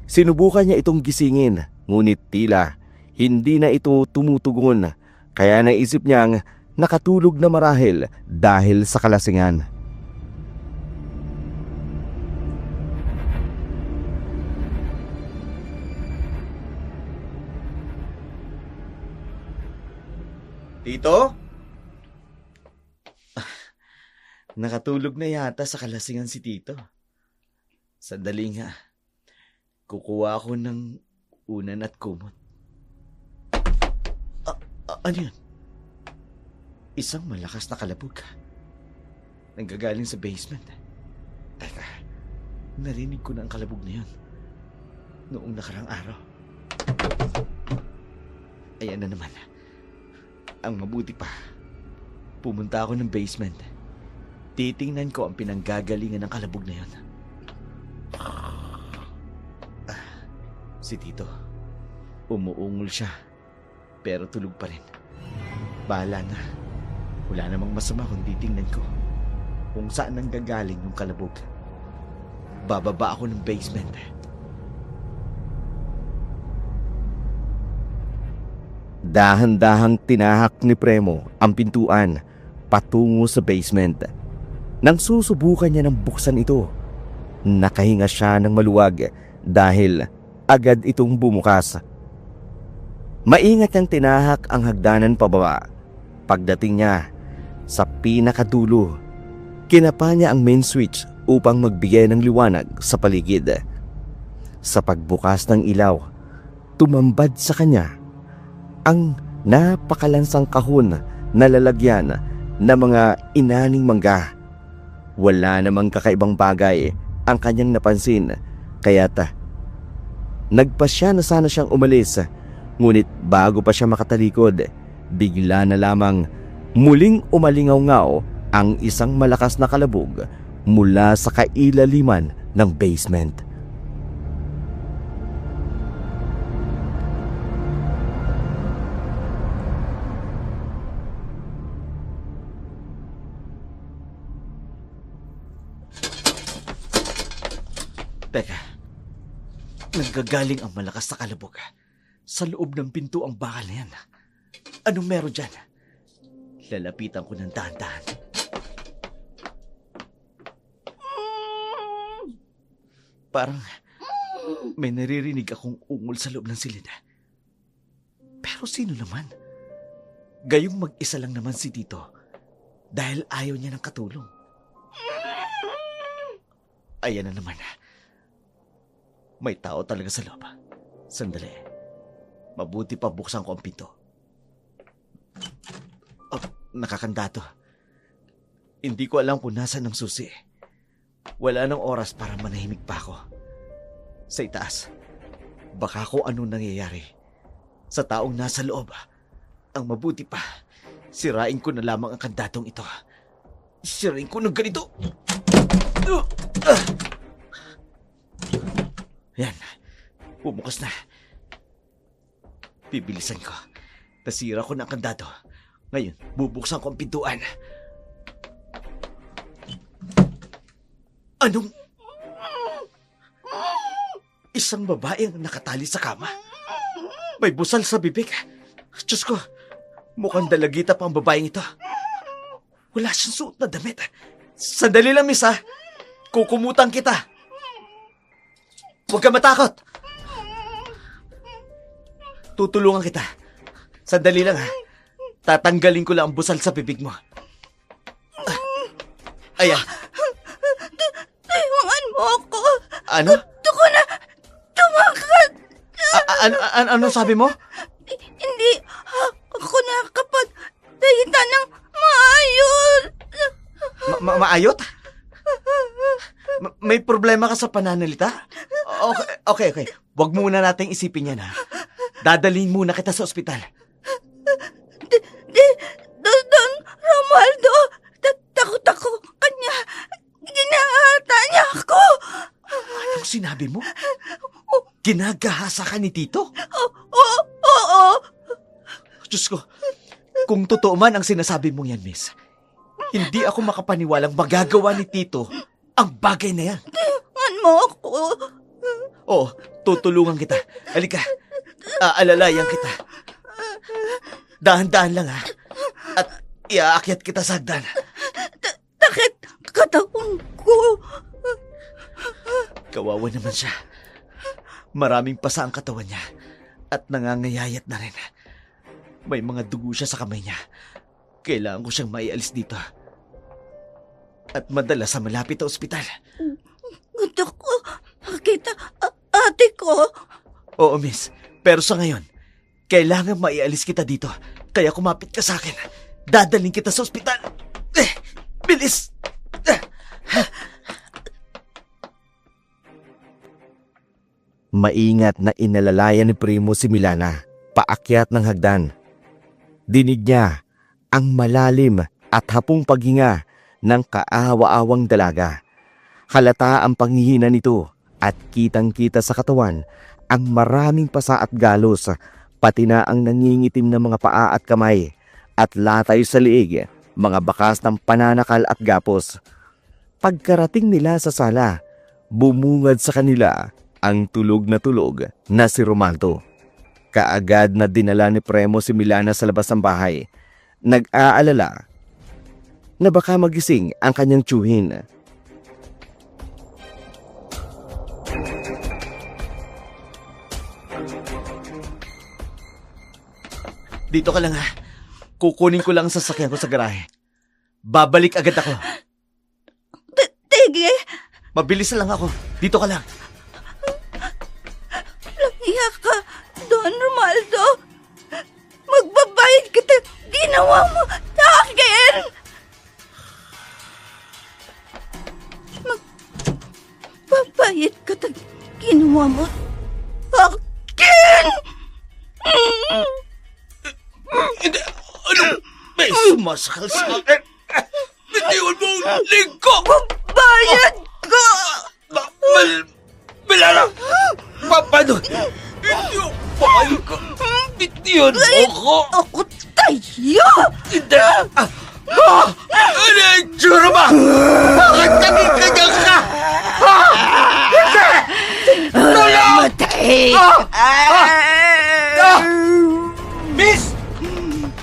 Sinubukan niya itong gisingin ngunit tila hindi na ito tumutugon kaya naisip niyang nakatulog na marahil dahil sa kalasingan. Tito? Nakatulog na yata sa kalasingan si Tito. Sandali nga. Kukuha ako ng unan at kumot. Ano yun? Isang malakas na kalabog. Nanggagaling sa basement. Teka, narinig ko na ang kalabog na yun noong nakarang araw. Ayan na naman. Ang mabuti pa, pumunta ako ng basement. Titingnan ko ang pinanggagalingan ng kalabog na yun. Si Tito, umuungol siya, pero tulog pa rin. Bahala na. Wala namang masama kung titingnan ko kung saan nanggagaling yung kalabog. Bababa ako ng basement. Dahan-dahang tinahak ni Premo ang pintuan patungo sa basement. Nang susubukan niya ng buksan ito, nakahinga siya ng maluwag dahil agad itong bumukas. Maingat niyang tinahak ang hagdanan pababa. Pagdating niya sa pinakadulo, kinapa niya ang main switch upang magbigay ng liwanag sa paligid. Sa pagbukas ng ilaw, tumambad sa kanya ang napakalansang kahon na lalagyan ng mga inaning mangga. Wala namang kakaibang bagay ang kanyang napansin, kaya't nagpasya na sana siyang umalis. Ngunit bago pa siya makatalikod, bigla na lamang muling umalingaw-ngaw ang isang malakas na kalabog mula sa kailaliman ng basement. Teka, nanggagaling ang malakas na kalabog sa loob ng pinto ang bakal na yan. Anong meron dyan? Lalapitan ko ng dahan-dahan. Parang may naririnig akong ungol sa loob ng silid. Pero sino naman? Gayong mag-isa lang naman si Tito dahil ayaw niya ng katulong. Ayan na naman. May tao talaga sa loob. Sandali. Mabuti pa buksan ko ang pinto. Oh, nakakanda to. Hindi ko alam kung nasaan ang susi. Wala nang oras para manahimik pa ako. Sa itaas, baka ko anong nangyayari. Sa taong nasa loob, ang mabuti pa, sirain ko na lamang ang kandadong ito. Sirain ko ng ganito. Yan, bumukas na. Bibilisan ko. Nasira ko na ang kandado. Ngayon, bubuksan ko ang pintuan. Anong... Isang babae ang nakatali sa kama. May busal sa bibig. Diyos ko, mukhang dalagita pa ang babaeng ito. Wala siyang suot na damit. Sandali lang, miss, ha? Kukumutan kita. Huwag ka matakot. Tutulungan kita. Sandali lang, ha? Tatanggalin ko lang ang busal sa bibig mo. Ayan. Tayungan mo ako. Ano? Gusto ko na tumakas. Ano sabi mo? Hindi ako nakakapagsalita ng maayos. Maayot? May problema ka sa pananalita? Okay. Huwag muna nating isipin yan, ha? Dadalhin muna kita sa ospital. Don Romualdo, takot ako kanya. Ginahata niya ako. Anong sinabi mo? Ginagahasa ka ni Tito? Oo. Diyos ko, kung totoo man ang sinasabi mong yan, miss, hindi ako makapaniwalang magagawa ni Tito ang bagay na yan. Tayungan mo ako. Oo, tutulungan kita. Halika, aalalayan kita. Dahan-dahan lang, ha? At iaakyat kita sa hagdan. Takit katawan ko. Kawawa naman siya. Maraming pasa ang katawan niya at nangangayayat na rin. May mga dugo siya sa kamay niya. Kailangan ko siyang maialis dito. At madala sa malapit na ospital. Gusto ko makita ate ko. Oo, miss. Pero sa ngayon, kailangan maialis kita dito. Kaya kumapit ka sa akin. Dadaling kita sa ospital. Bilis! Maingat na inalalayan ni Primo si Milana paakyat ng hagdan. Dinig niya ang malalim at hapong paghinga ng kaawa-awang dalaga. Halata ang panghihina nito at kitang-kita sa katawan ang maraming pasa at galos, pati na ang nangingitim na mga paa at kamay at latay sa liig, mga bakas ng pananakal at gapos. Pagkarating nila sa sala, bumungad sa kanila ang tulog na si Romaldo. Kaagad na dinala ni Premo si Milana sa labas ng bahay. Nag-aalala na baka magising ang kanyang tiyuhin. Dito ka lang ha. Kukunin ko lang ang sasakyan ko sa garahe. Babalik agad ako. Tige, Mabilis na lang ako. Dito ka lang. langiya ka, Don Romaldo. Magbabayad kita. Ginawa mo sa akin. Magbabayad kita. Ginawa mo sa akin. Hindi. Ano? May sumasakal sa akin. Bitiwan mo ang leg ko. Bayad ka. Milana! Paano? Hindi ako payo ka. Bitiwan mo ako. Ako tayo. Hindi. Ano yung tsura ba? Bakit naging ganyan ka? Hindi! Tulong! Matay. Miss!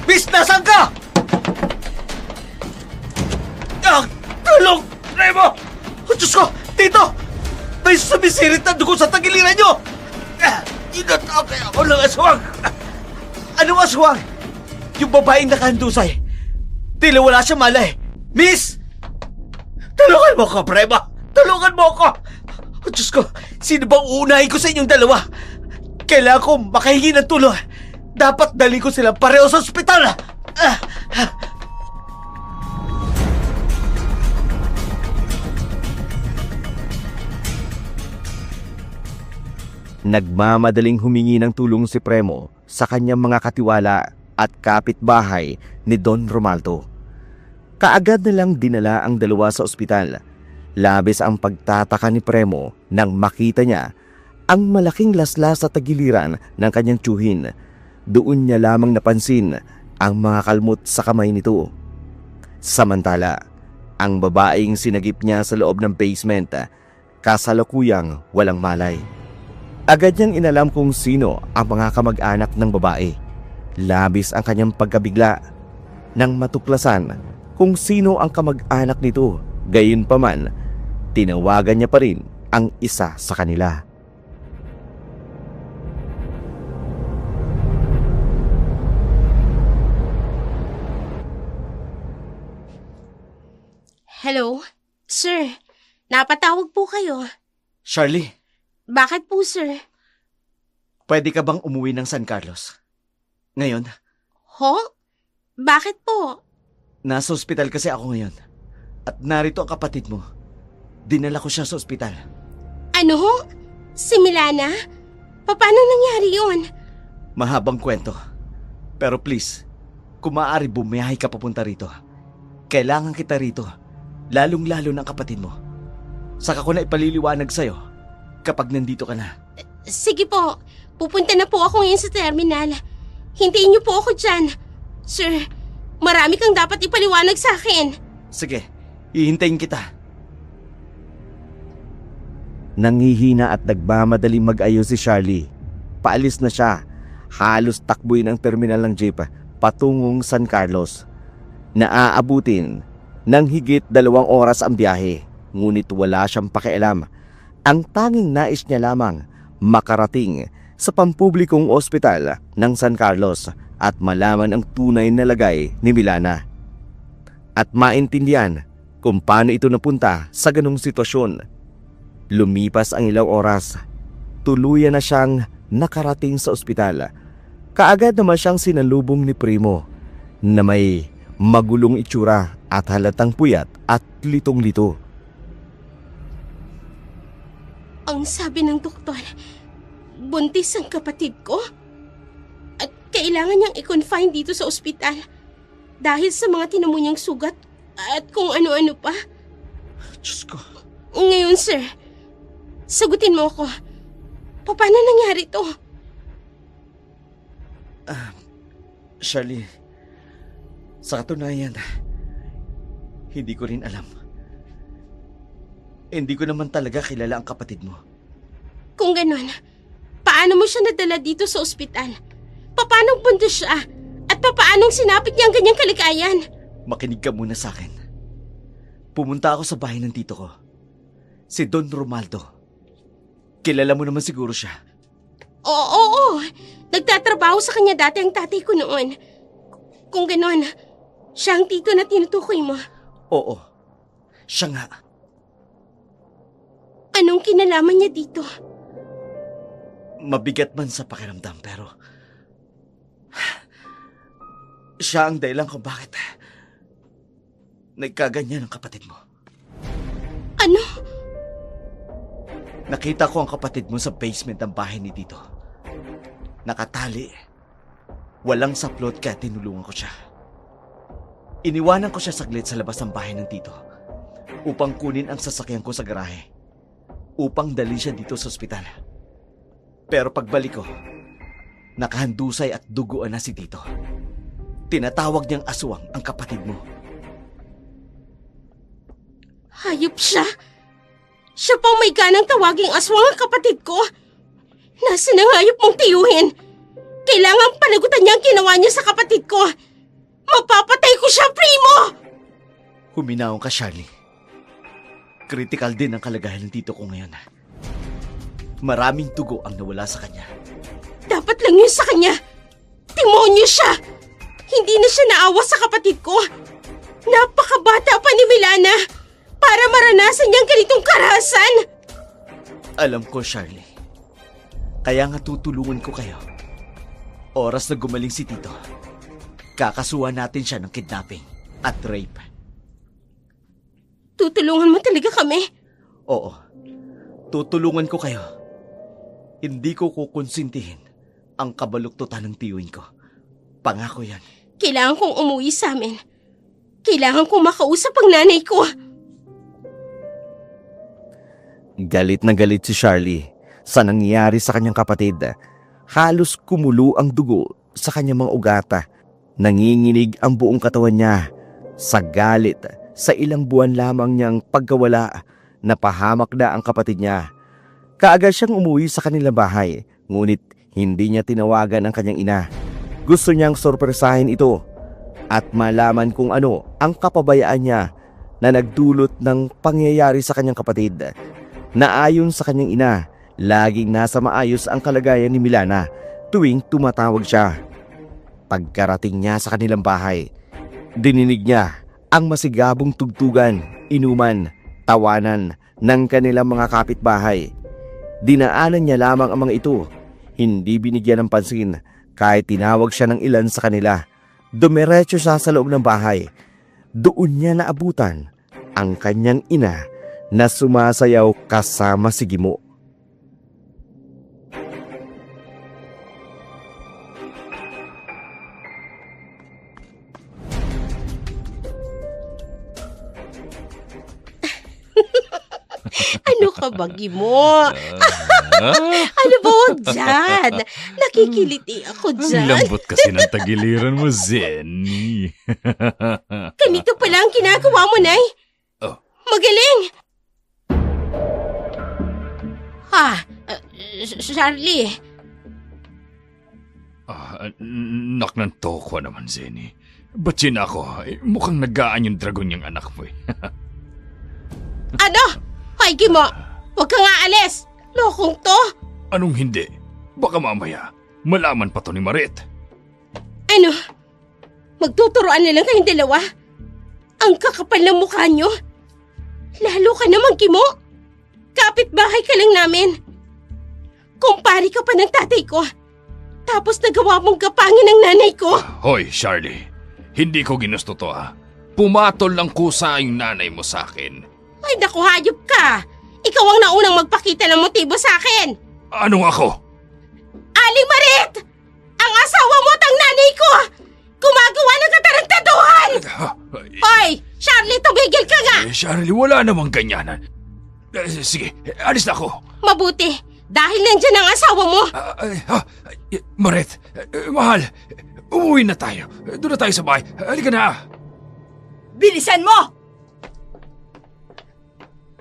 Miss, nasaan ka? Tulong! Remo! Oh, Diyos ko! Tito! May sumisirit na dugo sa tagiliran nyo! Inatake ako ng aswang! Anong aswang? Yung babaeng nakahandusay. Tila wala siya malay. Miss! Tulungan mo ko, Prema! Tulungan mo ko! Oh, Diyos ko! Sino bang uunahin ko sa inyong dalawa? Kailangan ko makahingi ng tulong. Dapat dali ko silang pareho sa ospital. Nagmamadaling humingi ng tulong si Premo sa kanyang mga katiwala at kapitbahay ni Don Romaldo. Kaagad na lang dinala ang dalawa sa ospital. Labis ang pagtataka ni Premo nang makita niya ang malaking laslas sa tagiliran ng kanyang tiyuhin. Doon niya lamang napansin ang mga kalmot sa kamay nito. Samantala, ang babaeng sinagip niya sa loob ng basement, kasalukuyang walang malay. Agad niyang inalam kung sino ang mga kamag-anak ng babae. Labis ang kanyang pagkabigla nang matuklasan kung sino ang kamag-anak nito. Gayunpaman, tinawagan niya pa rin ang isa sa kanila. Hello? Sir, napatawag po kayo. Charlie, Bakit po, sir? pwede ka bang umuwi ng San Carlos? Ngayon, Ho? Bakit po? nasa ospital kasi ako ngayon. At narito ang kapatid mo. Dinala ko siya sa ospital. Ano ho? Si Milana? Paano nangyari yun? Mahabang kwento. Pero please, kung maaari bumiyahe ka papunta rito. Kailangan kita rito. Lalong-lalo ng kapatid mo. Saka ko na ipaliliwanag sa'yo kapag nandito ka na. Sige po, pupunta na po ako ngayon sa terminal. Hintayin niyo po ako dyan. Sir, marami kang dapat ipaliwanag sa akin. Sige, hihintayin kita. Nanghihina at nagmamadaling mag-ayos si Charlie. Paalis na siya. Halos takbuin ang terminal ng jeep patungong San Carlos. Naaabutin ng higit 2 oras ang biyahe, ngunit wala siyang pakialam. Ang tanging nais niya lamang makarating sa pampublikong ospital ng San Carlos at malaman ang tunay na lagay ni Milana. At maintindihan kung paano ito napunta sa ganong sitwasyon. Lumipas ang ilang oras, tuluyan na siyang nakarating sa ospital. Kaagad naman siyang sinalubong ni Primo na may magulong itsura at halatang puyat at litong-lito. Ang sabi ng doktor, buntis ang kapatid ko. At kailangan niyang i-confine dito sa ospital dahil sa mga tinamo niyang sugat at kung ano-ano pa. Diyos ko. Ngayon, sir, sagutin mo ako. Paano nangyari to? Charlie, sa katunayan, hindi ko rin alam. Hindi ko naman talaga kilala ang kapatid mo. Kung ganun, paano mo siya nadala dito sa ospital? Paano buntis siya? At paano sinapit niya ang ganyang kalikayan? Makinig ka muna sa akin. Pumunta ako sa bahay ng tito ko, si Don Romaldo. Kilala mo naman siguro siya. Oo. Nagtatrabaho sa kanya dati ang tatay ko noon. Kung ganon, siya ang tito na tinutukoy mo. Oo, siya nga. Anong kinalaman niya dito? Mabigat man sa pakiramdam pero siya ang dahilan kung bakit nagkaganyan ang kapatid mo. Ano? Nakita ko ang kapatid mo sa basement ng bahay ni Tito. Nakatali. Walang saplot kaya tinulungan ko siya. Iniwanan ko siya saglit sa labas ng bahay ng Tito upang kunin ang sasakyan ko sa garahe upang dali siya dito sa ospital. Pero pagbalik ko, nakahandusay at duguan na si Tito. Tinatawag niyang aswang ang kapatid mo. Hayop siya? Siya pa may ganang tawaging aswang ang kapatid ko? Nasaan ang hayop mong tiyuhin? Kailangan panagutan niya ang ginawa niya sa kapatid ko. Mapapatay ko siya, Primo! Huminaon ka, Charlie. Critical din ang kalagayan ng tito ko ngayon. Maraming dugo ang nawala sa kanya. Dapat lang yun sa kanya. Demonyo siya! Hindi na siya naawa sa kapatid ko. Napakabata pa ni Milana para maranasan niyang ganitong karahasan. Alam ko, Charlie. Kaya nga tutulungan ko kayo. Oras na gumaling si Tito, kakasuhan natin siya ng kidnapping at rape. Tutulungan mo talaga kami? Oo, tutulungan ko kayo. Hindi ko kukonsintihin ang kabaluktutan ng tiyuin ko. Pangako yan. Kailangan kong umuwi sa amin. Kailangan kong makausap ang nanay ko. Galit na galit si Charlie sa nangyari sa kanyang kapatid. Halos kumulo ang dugo sa kanyang mga ugata. Nanginginig ang buong katawan niya sa galit sa ilang buwan lamang niyang pagkawala na pahamak na ang kapatid niya. Kaagad siyang umuwi sa kanilang bahay, ngunit hindi niya tinawagan ang kanyang ina. Gusto niyang sorpresahin ito at malaman kung ano ang kapabayaan niya na nagdulot ng pangyayari sa kanyang kapatid. Na ayon sa kanyang ina, laging nasa maayos ang kalagayan ni Milana tuwing tumatawag siya. Pagkarating niya sa kanilang bahay, dininig niya ang masigabong tugtugan, inuman, tawanan ng kanilang mga kapitbahay. Dinaanan niya lamang ang mga ito, hindi binigyan ng pansin kahit tinawag siya ng ilan sa kanila. Dumiretso siya sa loob ng bahay. Doon niya naabutan ang kanyang ina na sumasayaw kasama si Gimo. Ano ka ba, Gimo? Ano ba, huwag dyan? Nakikiliti ako dyan. Lambot kasi ng tagiliran mo, Zenny. Ganito pala ang ginagawa mo, Nay. Oh. Magaling! Charlie. Nak ng toko naman, Zenny. Ba't yun ako? Mukhang nagaan yung dragon yung anak mo eh. Ano? Hoy, Gimo! Huwag ka nga alis! Lokong to! Anong hindi? Baka mamaya, malaman pa to ni Marit. Ano? Magtuturoan na lang kayong dalawa? Ang kakapal ng mukha nyo? Lalo ka naman, Gimo! Kapitbahay ka lang namin! Kumpari ka pa ng tatay ko! Tapos nagawa mong kapangin ng nanay ko. Hoy, Charlie. Hindi ko ginusto to Pumatol lang kusa yung nanay mo sa akin. Ay naku, hayop ka. Ikaw ang naunang magpakita ng motibo sa akin. Anong ako? Aling Marit! Ang asawa mo at ang nanay ko! Gumagawa ng katarantaduhan! Hoy! Charlie, tumigil ka nga! Charlie, wala namang ganyanan. Sige, alis na ako. Mabuti, dahil nandyan ang asawa mo. Maret, mahal, umuwi na tayo. Doon na tayo sa bahay. Halika na. Bilisan mo!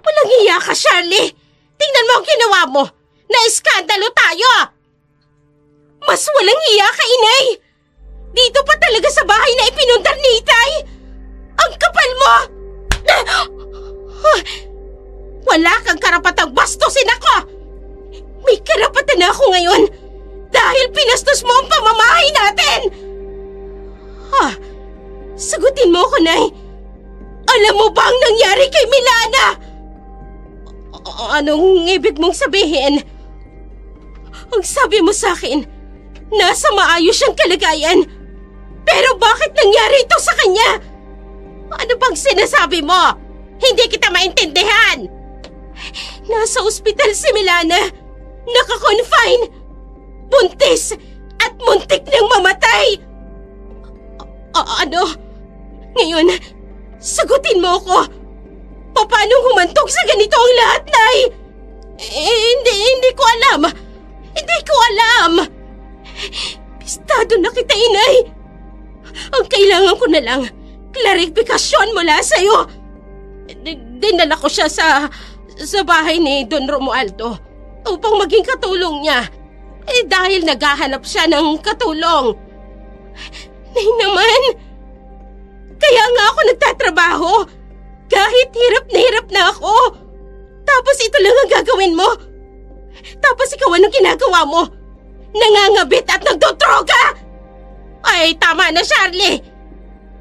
Walang hiya ka, Charlie! Tingnan mo ang ginawa mo! Na-iskandalo tayo! Mas walang hiya ka, inay! Dito pa talaga sa bahay na ipinundar ni Itay! Ang kapal mo! Wala kang karapatang bastusin ako! May karapatan na ako ngayon dahil pinastos mo ang pamamahay natin! Sagutin mo ako, Nay! Alam mo ba ang nangyari kay Milana? Anong ibig mong sabihin? Ang sabi mo sa akin, nasa maayos siyang kalagayan. Pero bakit nangyari ito sa kanya? Ano bang sinasabi mo? Hindi kita maintindihan. Nasa ospital si Milana. Naka-confine. Buntis at muntik nang mamatay. Ano? Ngayon, sagutin mo ako. Paano humantong sa ganito ang lahat, Nay? Hindi ko alam. Hindi ko alam. Pistado na kita, inay. Ang kailangan ko na lang, klarifikasyon mula sa'yo. Dinala ko siya sa bahay ni Don Romualdo upang maging katulong niya. Dahil naghahanap siya ng katulong. Nay naman, kaya nga ako nagtatrabaho. Kahit hirap na ako. Tapos ito lang ang gagawin mo. Tapos ikaw anong ginagawa mo? Nangangabit at nagdodroga! Ay, tama na, Charlie.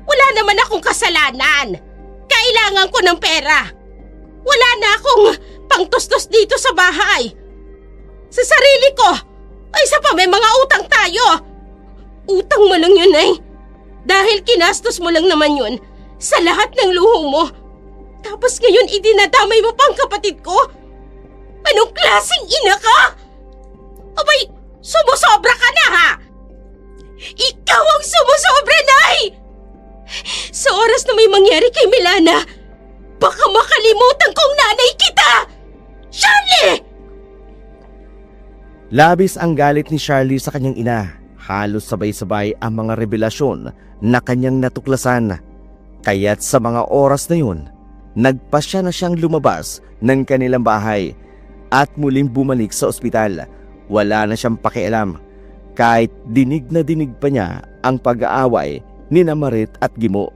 Wala naman akong kasalanan. Kailangan ko ng pera. Wala na akong pangtustos dito sa bahay. Sa sarili ko. Ay, isa pa, may mga utang tayo. Utang mo lang yun, ay. Dahil kinastos mo lang naman yun sa lahat ng luho mo. Tapos ngayon idinadamay mo pang kapatid ko? Anong klaseng ina ka? Abay, sumusobra ka na, ha? Ikaw ang sumusobra, Nay! Sa oras na may mangyari kay Milana, baka makalimutan kong nanay kita! Charlie! Labis ang galit ni Charlie sa kanyang ina. Halos sabay-sabay ang mga revelasyon na kanyang natuklasan. Kaya't sa mga oras na yun, nagpasya na siyang lumabas ng kanilang bahay at muling bumalik sa ospital. Wala na siyang pakialam kahit dinig na dinig pa niya ang pag-aaway ni Marit at Gimo.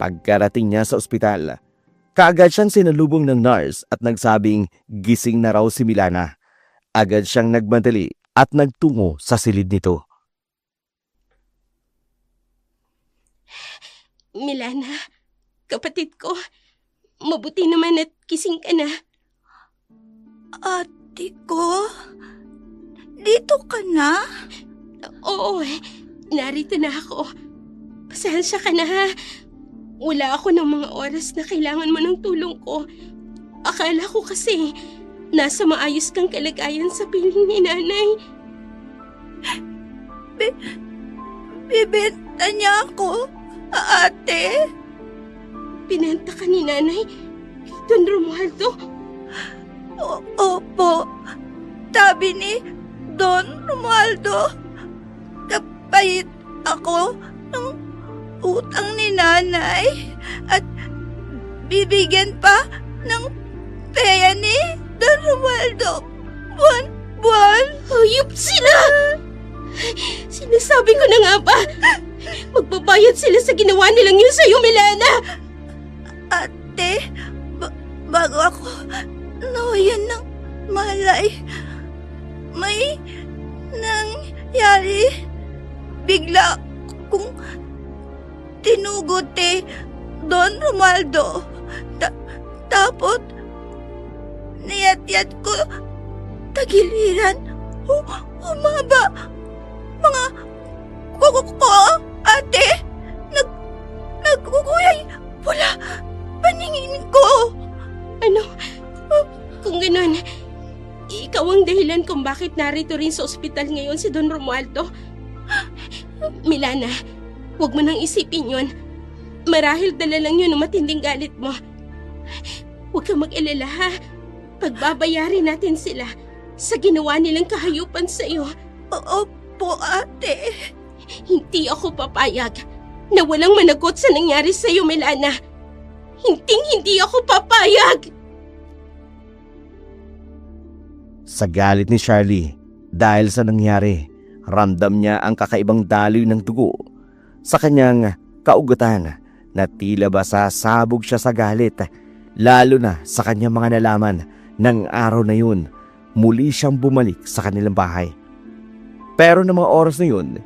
Pagkarating niya sa ospital, kaagad siyang sinalubong ng nurse at nagsabing gising na raw si Milana. Agad siyang nagmadali at nagtungo sa silid nito. Milana, kapatid ko, mabuti naman at kising ka na. Ate ko? Dito ka na? Oo, narito na ako. Pasensya ka na, ha. Wala ako ng mga oras na kailangan mo ng tulong ko. Akala ko kasi nasa maayos kang kalagayan sa piling ni nanay. Bibenta niya ako, ate. Pinenta ka ni nanay kay Don Romualdo? Opo. Sabi ni Don Romualdo, kapayit ako ng utang ni nanay at bibigyan pa ng peya ni Don Romualdo buwan-buwan. Hayop sila! Sinasabi ko na nga ba, magbabayad sila sa ginawa nilang yun sa'yo, Milana! Ate, bago ako nawayan ng malay, may nangyari. Bigla kong tinugot Don Romualdo. Tapos niyat-yat ko tagiliran Umaba. Mga kuko ko, ate. Nagkukulay pula paningin ko. Ano? Kung ganun, ikaw ang dahilan kung bakit narito rin sa ospital ngayon si Don Romualdo. Milana, huwag mo nang isipin yun. Marahil dala lang yun ng matinding galit mo. Huwag kang mag-alala ha. Pagbabayarin natin sila sa ginawa nilang kahayupan sa iyo. Opo, ate. Hindi ako papayag na walang managot sa nangyari sa iyo, Milana. Hindi ako papayag. Sa galit ni Charlie, dahil sa nangyari, ramdam niya ang kakaibang daloy ng dugo sa kanyang kaugatan na tila ba sasabog siya sa galit, lalo na sa kanyang mga nalaman ng araw na yun. Muli siyang bumalik sa kanilang bahay. Pero ng mga oras na yun,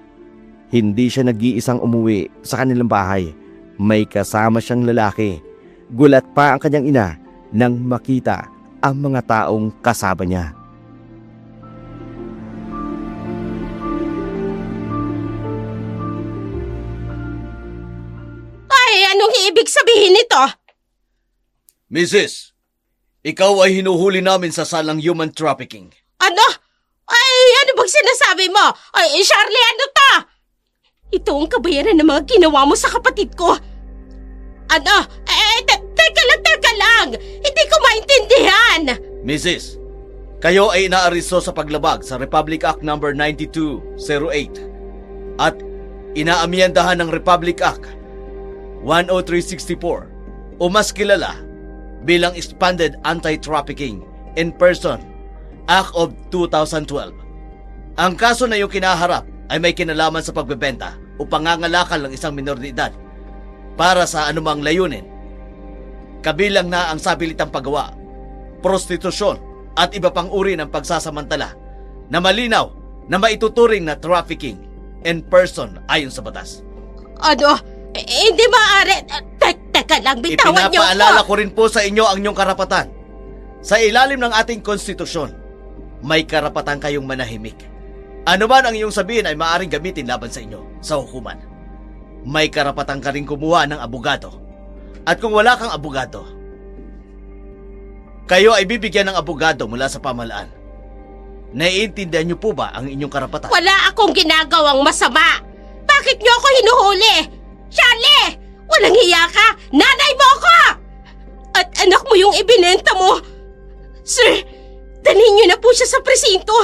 hindi siya nag-iisang umuwi sa kanilang bahay. May kasama siyang lalaki. Gulat pa ang kanyang ina nang makita ang mga taong kasama niya. Ay, anong ibig sabihin nito? Mrs., ikaw ay hinuhuli namin sa salang human trafficking. Ano? Ay, ano bang sinasabi mo? Ay, Charlie, ano to? Ito ang kabayaran ng mga ginawa mo sa kapatid ko. Ano? Teka lang. Hindi ko maintindihan. Mrs., kayo ay inaaresto sa paglabag sa Republic Act No. 9208 at inaamyendahan ng Republic Act 10364 o mas kilala bilang Expanded Anti-Trafficking in Person Act of 2012. Ang kaso na iyong kinaharap ay may kinalaman sa pagbebenta o pangangalakal ng isang minor de edad para sa anumang layunin. Kabilang na ang sabilitang paggawa, prostitusyon at iba pang uri ng pagsasamantala na malinaw na maituturing na trafficking in person ayon sa batas. Ano? Hindi maaari. Teka lang, bitawan niyo Ipinapaalala ako. ko rin po sa inyo ang inyong karapatan. Sa ilalim ng ating konstitusyon, may karapatan kayong manahimik. Ano man ang iyong sabihin ay maaaring gamitin laban sa inyo sa hukuman. May karapatan ka rin kumuha ng abogado. At kung wala kang abogado, kayo ay bibigyan ng abogado mula sa pamahalaan. Naiintindihan niyo po ba ang inyong karapatan? Wala akong ginagawang masama. Bakit niyo ako hinuhuli? Charlie! Walang hiya ka! Nanay mo ako! At anak mo yung ibinenta mo! Sir, dalhin niyo na po siya sa presinto!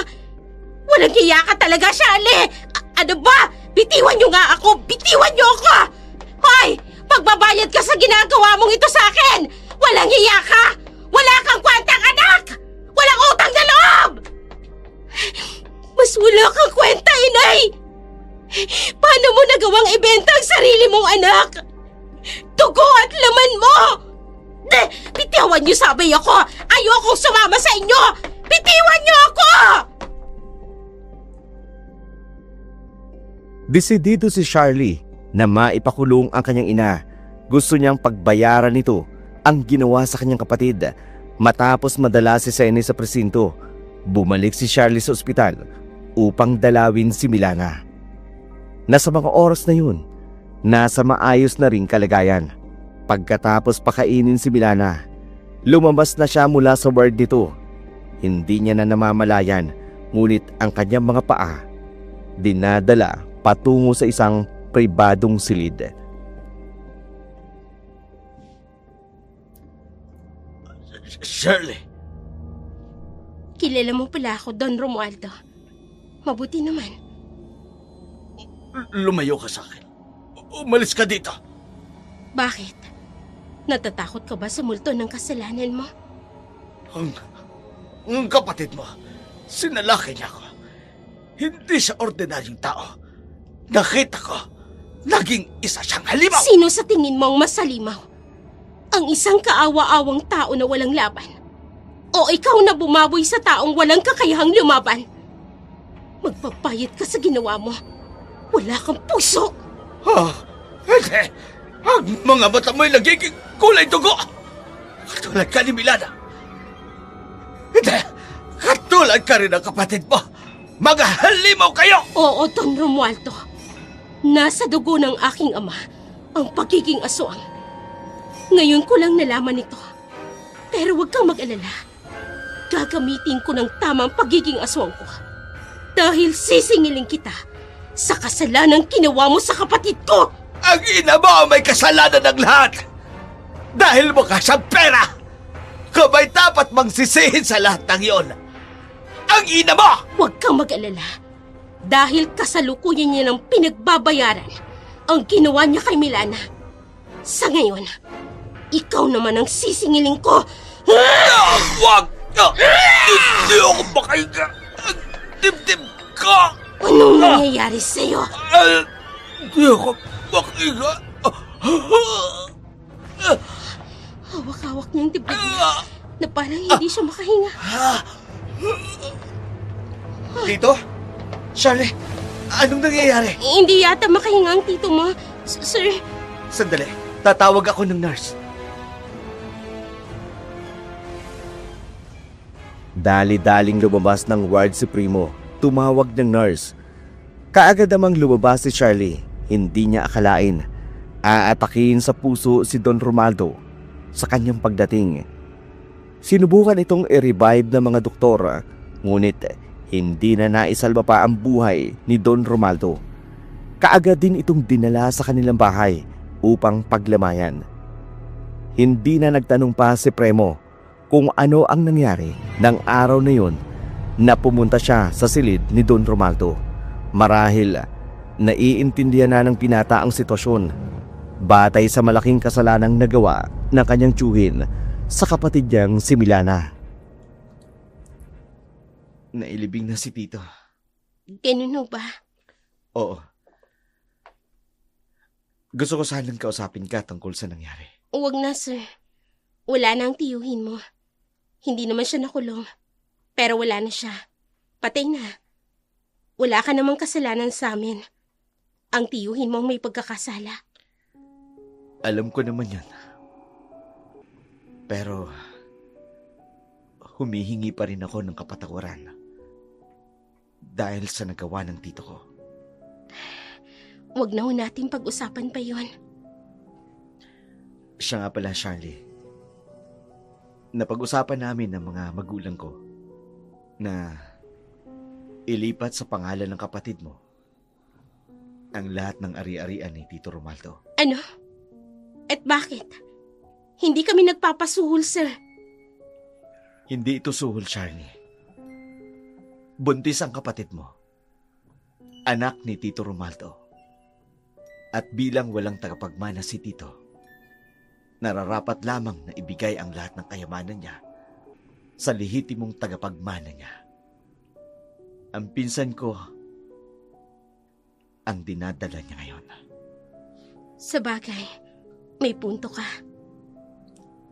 Walang hiya ka talaga, Charlie! Ano ba? Bitiwan niyo nga ako! Bitiwan niyo ako! Hoy! Magbabayad ka sa ginagawa mong ito sa akin! Walang hiya ka! Wala kang kwentang anak! Walang utang na loob! Mas wala kang kwenta, inay! Paano mo nagawang ibenta ang sarili mong anak? Dugo at laman mo! Bitiwan niyo sabay ako! Ayokong sumama sa inyo! Bitiwan niyo ako! Desidido si Charlie na maipakulong ang kanyang ina. Gusto niyang pagbayaran nito ang ginawa sa kanyang kapatid. Matapos madala si Senny sa presinto, bumalik si Charlie sa ospital upang dalawin si Milana. Nasa mga oras na yun, nasa maayos na ring kalagayan. Pagkatapos pakainin si Milana, lumabas na siya mula sa ward nito. Hindi niya na namamalayan, ngunit ang kanyang mga paa dinadala patungo sa isang pribadong silid. Shirley, Kilala mo pala ako, Don Romualdo. Mabuti naman. lumayo ka sa akin. Umalis ka dito. Bakit? Natatakot ka ba sa multo ng kasalanan mo? Ang kapatid mo, sinalaki niya ako. Hindi siya ordinaryong tao. Nakita ko, naging isa siyang halimaw. Sino sa tingin mo ang masalimaw? Ang isang kaawa-awang tao na walang laban? O ikaw na bumaboy sa taong walang kakayahang lumaban? Magpapayat ka sa ginawa mo. Wala kang puso! Hindi! Ang mga mata mo'y nagiging kulay dugo! Katulad ka ni Milana! Hindi! Katulad ka rin ang kapatid mo! Mga halimaw kayo! Oo, Don Romualdo. Nasa dugo ng aking ama ang pagiging aswang. Ngayon ko lang nalaman ito. Pero huwag kang mag-alala. Gagamitin ko ng tamang pagiging aswang ko. Dahil sisingilin kita sa kasalanang ginawa mo sa kapatid ko! Ang ina mo ang may kasalanan ng lahat! Dahil mukha siyang pera! Kabay dapat magsisihin sa lahat ng iyon! Ang ina mo! Huwag kang mag-alala. Dahil kasalukuyan niya ng pinagbabayaran ang ginawa niya kay Milana. Sa ngayon, ikaw naman ang sisingilin ko! Wag! Hindi ako makahiga! Dibdib ka! Anong nangyayari sa'yo? Hindi ako makahiga! Hawak-hawak niya ang dibdib niya na parang hindi siya makahinga. Tito? Charlie? Anong nangyayari? Hindi yata makahinga ang tito mo. Sir, Sandali, tatawag ako ng nurse. Dali-daling lumabas ng ward si Primo. Tumawag ng nurse. Kaagad namang lumabas si Charlie. Hindi niya akalain. Aatakin sa puso si Don Romualdo sa kanyang pagdating. Sinubukan itong i-revive ng mga doktor. Ngunit hindi na naisalba pa ang buhay ni Don Romualdo. Kaagad din itong dinala sa kanilang bahay upang paglamayan. Hindi na nagtanong pa si Primo kung ano ang nangyari ng araw na yon na pumunta siya sa silid ni Don Romualdo. Marahil naiintindihan na ng binata ang sitwasyon batay sa malaking kasalanang nagawa ng kanyang tiyuhin sa kapatid niyang si Milana. Nailibing na si Tito. ganun ho ba? Oo. Gusto ko sanang kausapin ka tungkol sa nangyari. Huwag na, sir. Wala na ang tiyuhin mo. Hindi naman siya nakulong. Pero wala na siya. Patay na. Wala ka namang kasalanan sa amin. Ang tiyuhin mo ang may pagkakasala. Alam ko naman yan. Pero humihingi pa rin ako ng kapatawaran dahil sa nagawa ng tito ko. Huwag na ho natin pag-usapan pa yon. Siya nga pala, Charlie. Napag-usapan namin ng mga magulang ko na ilipat sa pangalan ng kapatid mo ang lahat ng ari-arian ni Tito Romualdo. Ano? At bakit? Hindi kami nagpapasuhol, sir. Hindi ito suhol, Charlie. Buntis ang kapatid mo. Anak ni Tito Romualdo. At bilang walang tagapagmana si Tito, nararapat lamang na ibigay ang lahat ng kayamanan niya sa lehitimong tagapagmana niya. Ang pinsan ko ang dinadala niya ngayon. Sa bagay, may punto ka.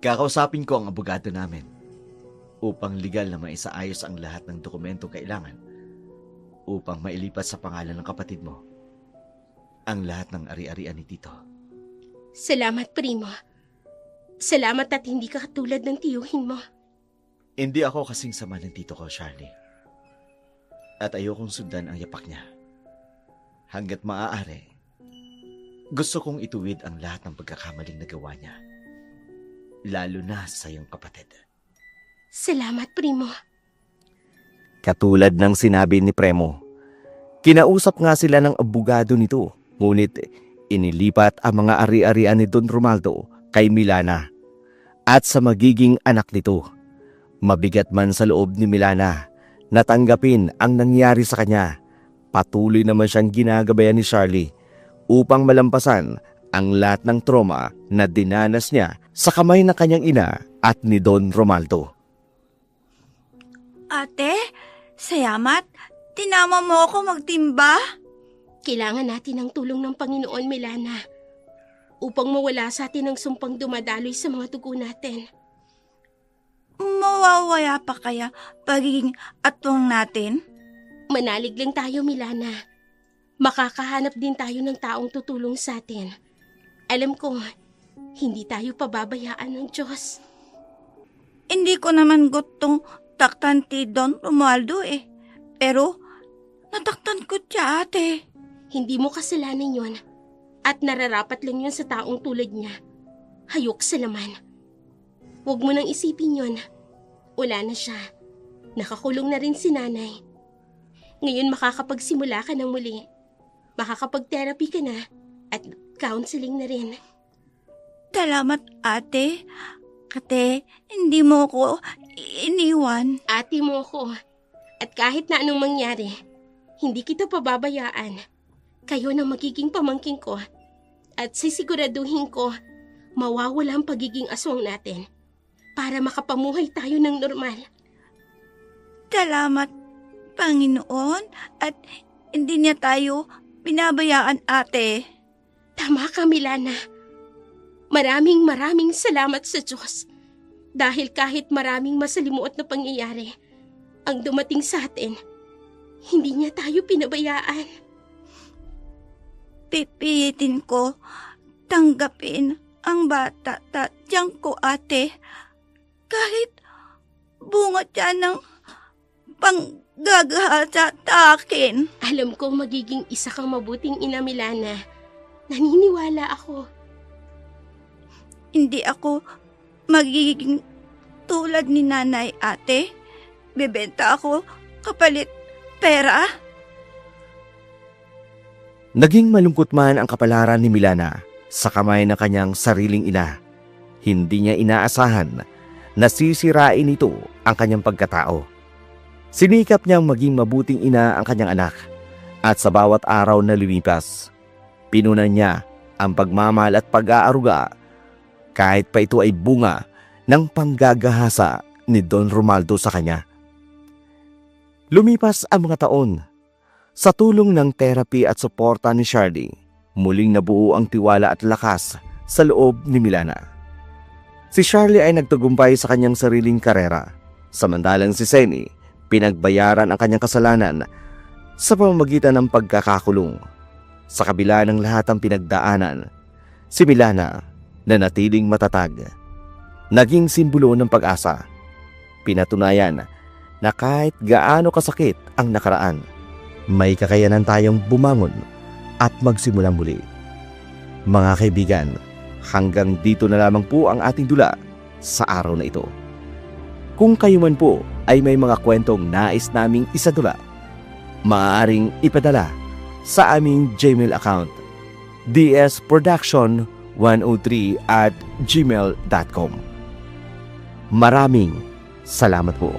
Kakausapin ko ang abogado namin upang legal na maisaayos ang lahat ng dokumentong kailangan upang mailipat sa pangalan ng kapatid mo ang lahat ng ari-arian ni Tito. Salamat, Primo. Salamat at hindi ka katulad ng tiyuhin mo. Hindi ako kasing sama ng tito ko, Charlie. At ayokong sundan ang yapak niya. Hanggat maaari, gusto kong ituwid ang lahat ng pagkakamaling nagawa niya. Lalo na sa iyong kapatid. Salamat, Primo. Katulad ng sinabi ni Premo, kinausap nga sila ng abogado nito, ngunit inilipat ang mga ari-arian ni Don Romualdo kay Milana at sa magiging anak nito. Mabigat man sa loob ni Milana na tanggapin ang nangyari sa kanya, patuloy naman siyang ginagabayan ni Charlie upang malampasan ang lahat ng trauma na dinanas niya sa kamay ng kanyang ina at ni Don Romualdo. Ate, salamat. Tinama mo ako magtimba. Kailangan natin ng tulong ng Panginoon, Milana, upang mawala sa atin ang sumpang dumadaloy sa mga dugo natin. Mawawala pa kaya pagiging atwang natin? Manalig lang tayo, Milana. Makakahanap din tayo ng taong tutulong sa atin. Alam ko, hindi tayo pababayaan ng Diyos. Hindi ko naman gustong taktan ti Don Romualdo eh. Pero Nataktan ko siya, ate. Hindi mo kasalanan yon. At nararapat lang yun sa taong tulad niya. Hayok sa laman. Huwag mo nang isipin yon. Wala na siya. Nakakulong na rin si nanay. Ngayon makakapagsimula ka ng muli. Makakapag-therapy ka na at counseling na rin. Salamat, ate. Ate, hindi mo ko iniwan. Ate mo ko. At kahit na anong mangyari, hindi kita pababayaan. Kayo na magiging pamangking ko. At sisiguraduhin ko, mawawala ang pagiging aswang natin para makapamuhay tayo ng normal. Salamat, Panginoon. At hindi niya tayo pinabayaan, ate. Tama ka, Milana. Maraming salamat sa Diyos. Dahil kahit maraming masalimuot na pangyayari ang dumating sa atin, hindi niya tayo pinabayaan. Pipilitin ko tanggapin ang bata tatyang ko, ate. Kahit bunga siya ng panggagahasa sa akin. Alam ko magiging isa kang mabuting ina, Milana. Naniniwala ako. Hindi ako magiging tulad ni nanay, ate. Bebenta ako kapalit pera. Naging malungkot man ang kapalaran ni Milana sa kamay ng kanyang sariling ina. Hindi niya inaasahan na sisirain ito ang kanyang pagkatao. Sinikap niyang maging mabuting ina ang kanyang anak at sa bawat araw na lumipas, pinunan niya ang pagmamahal at pag-aaruga kahit pa ito ay bunga ng panggagahasa ni Don Romaldo sa kanya. Lumipas ang mga taon. Sa tulong ng therapy at suporta ni Charlie, muling nabuo ang tiwala at lakas sa loob ni Milana. Si Charlie ay nagtagumpay sa kanyang sariling karera, samantalang si Senny pinagbayaran ang kanyang kasalanan sa pamamagitan ng pagkakakulong. Sa kabila ng lahat ng pinagdaanan, si Milana nanatiling matatag. Naging simbolo ng pag-asa. Pinatunayan na kahit gaano kasakit ang nakaraan, may kakayanan tayong bumangon at magsimula muli. Mga kaibigan, hanggang dito na lamang po ang ating dula sa araw na ito. Kung kayo man po ay may mga kwentong nais naming isadula, maaaring ipadala sa aming Gmail account, dsproduction103@gmail.com. Maraming salamat po.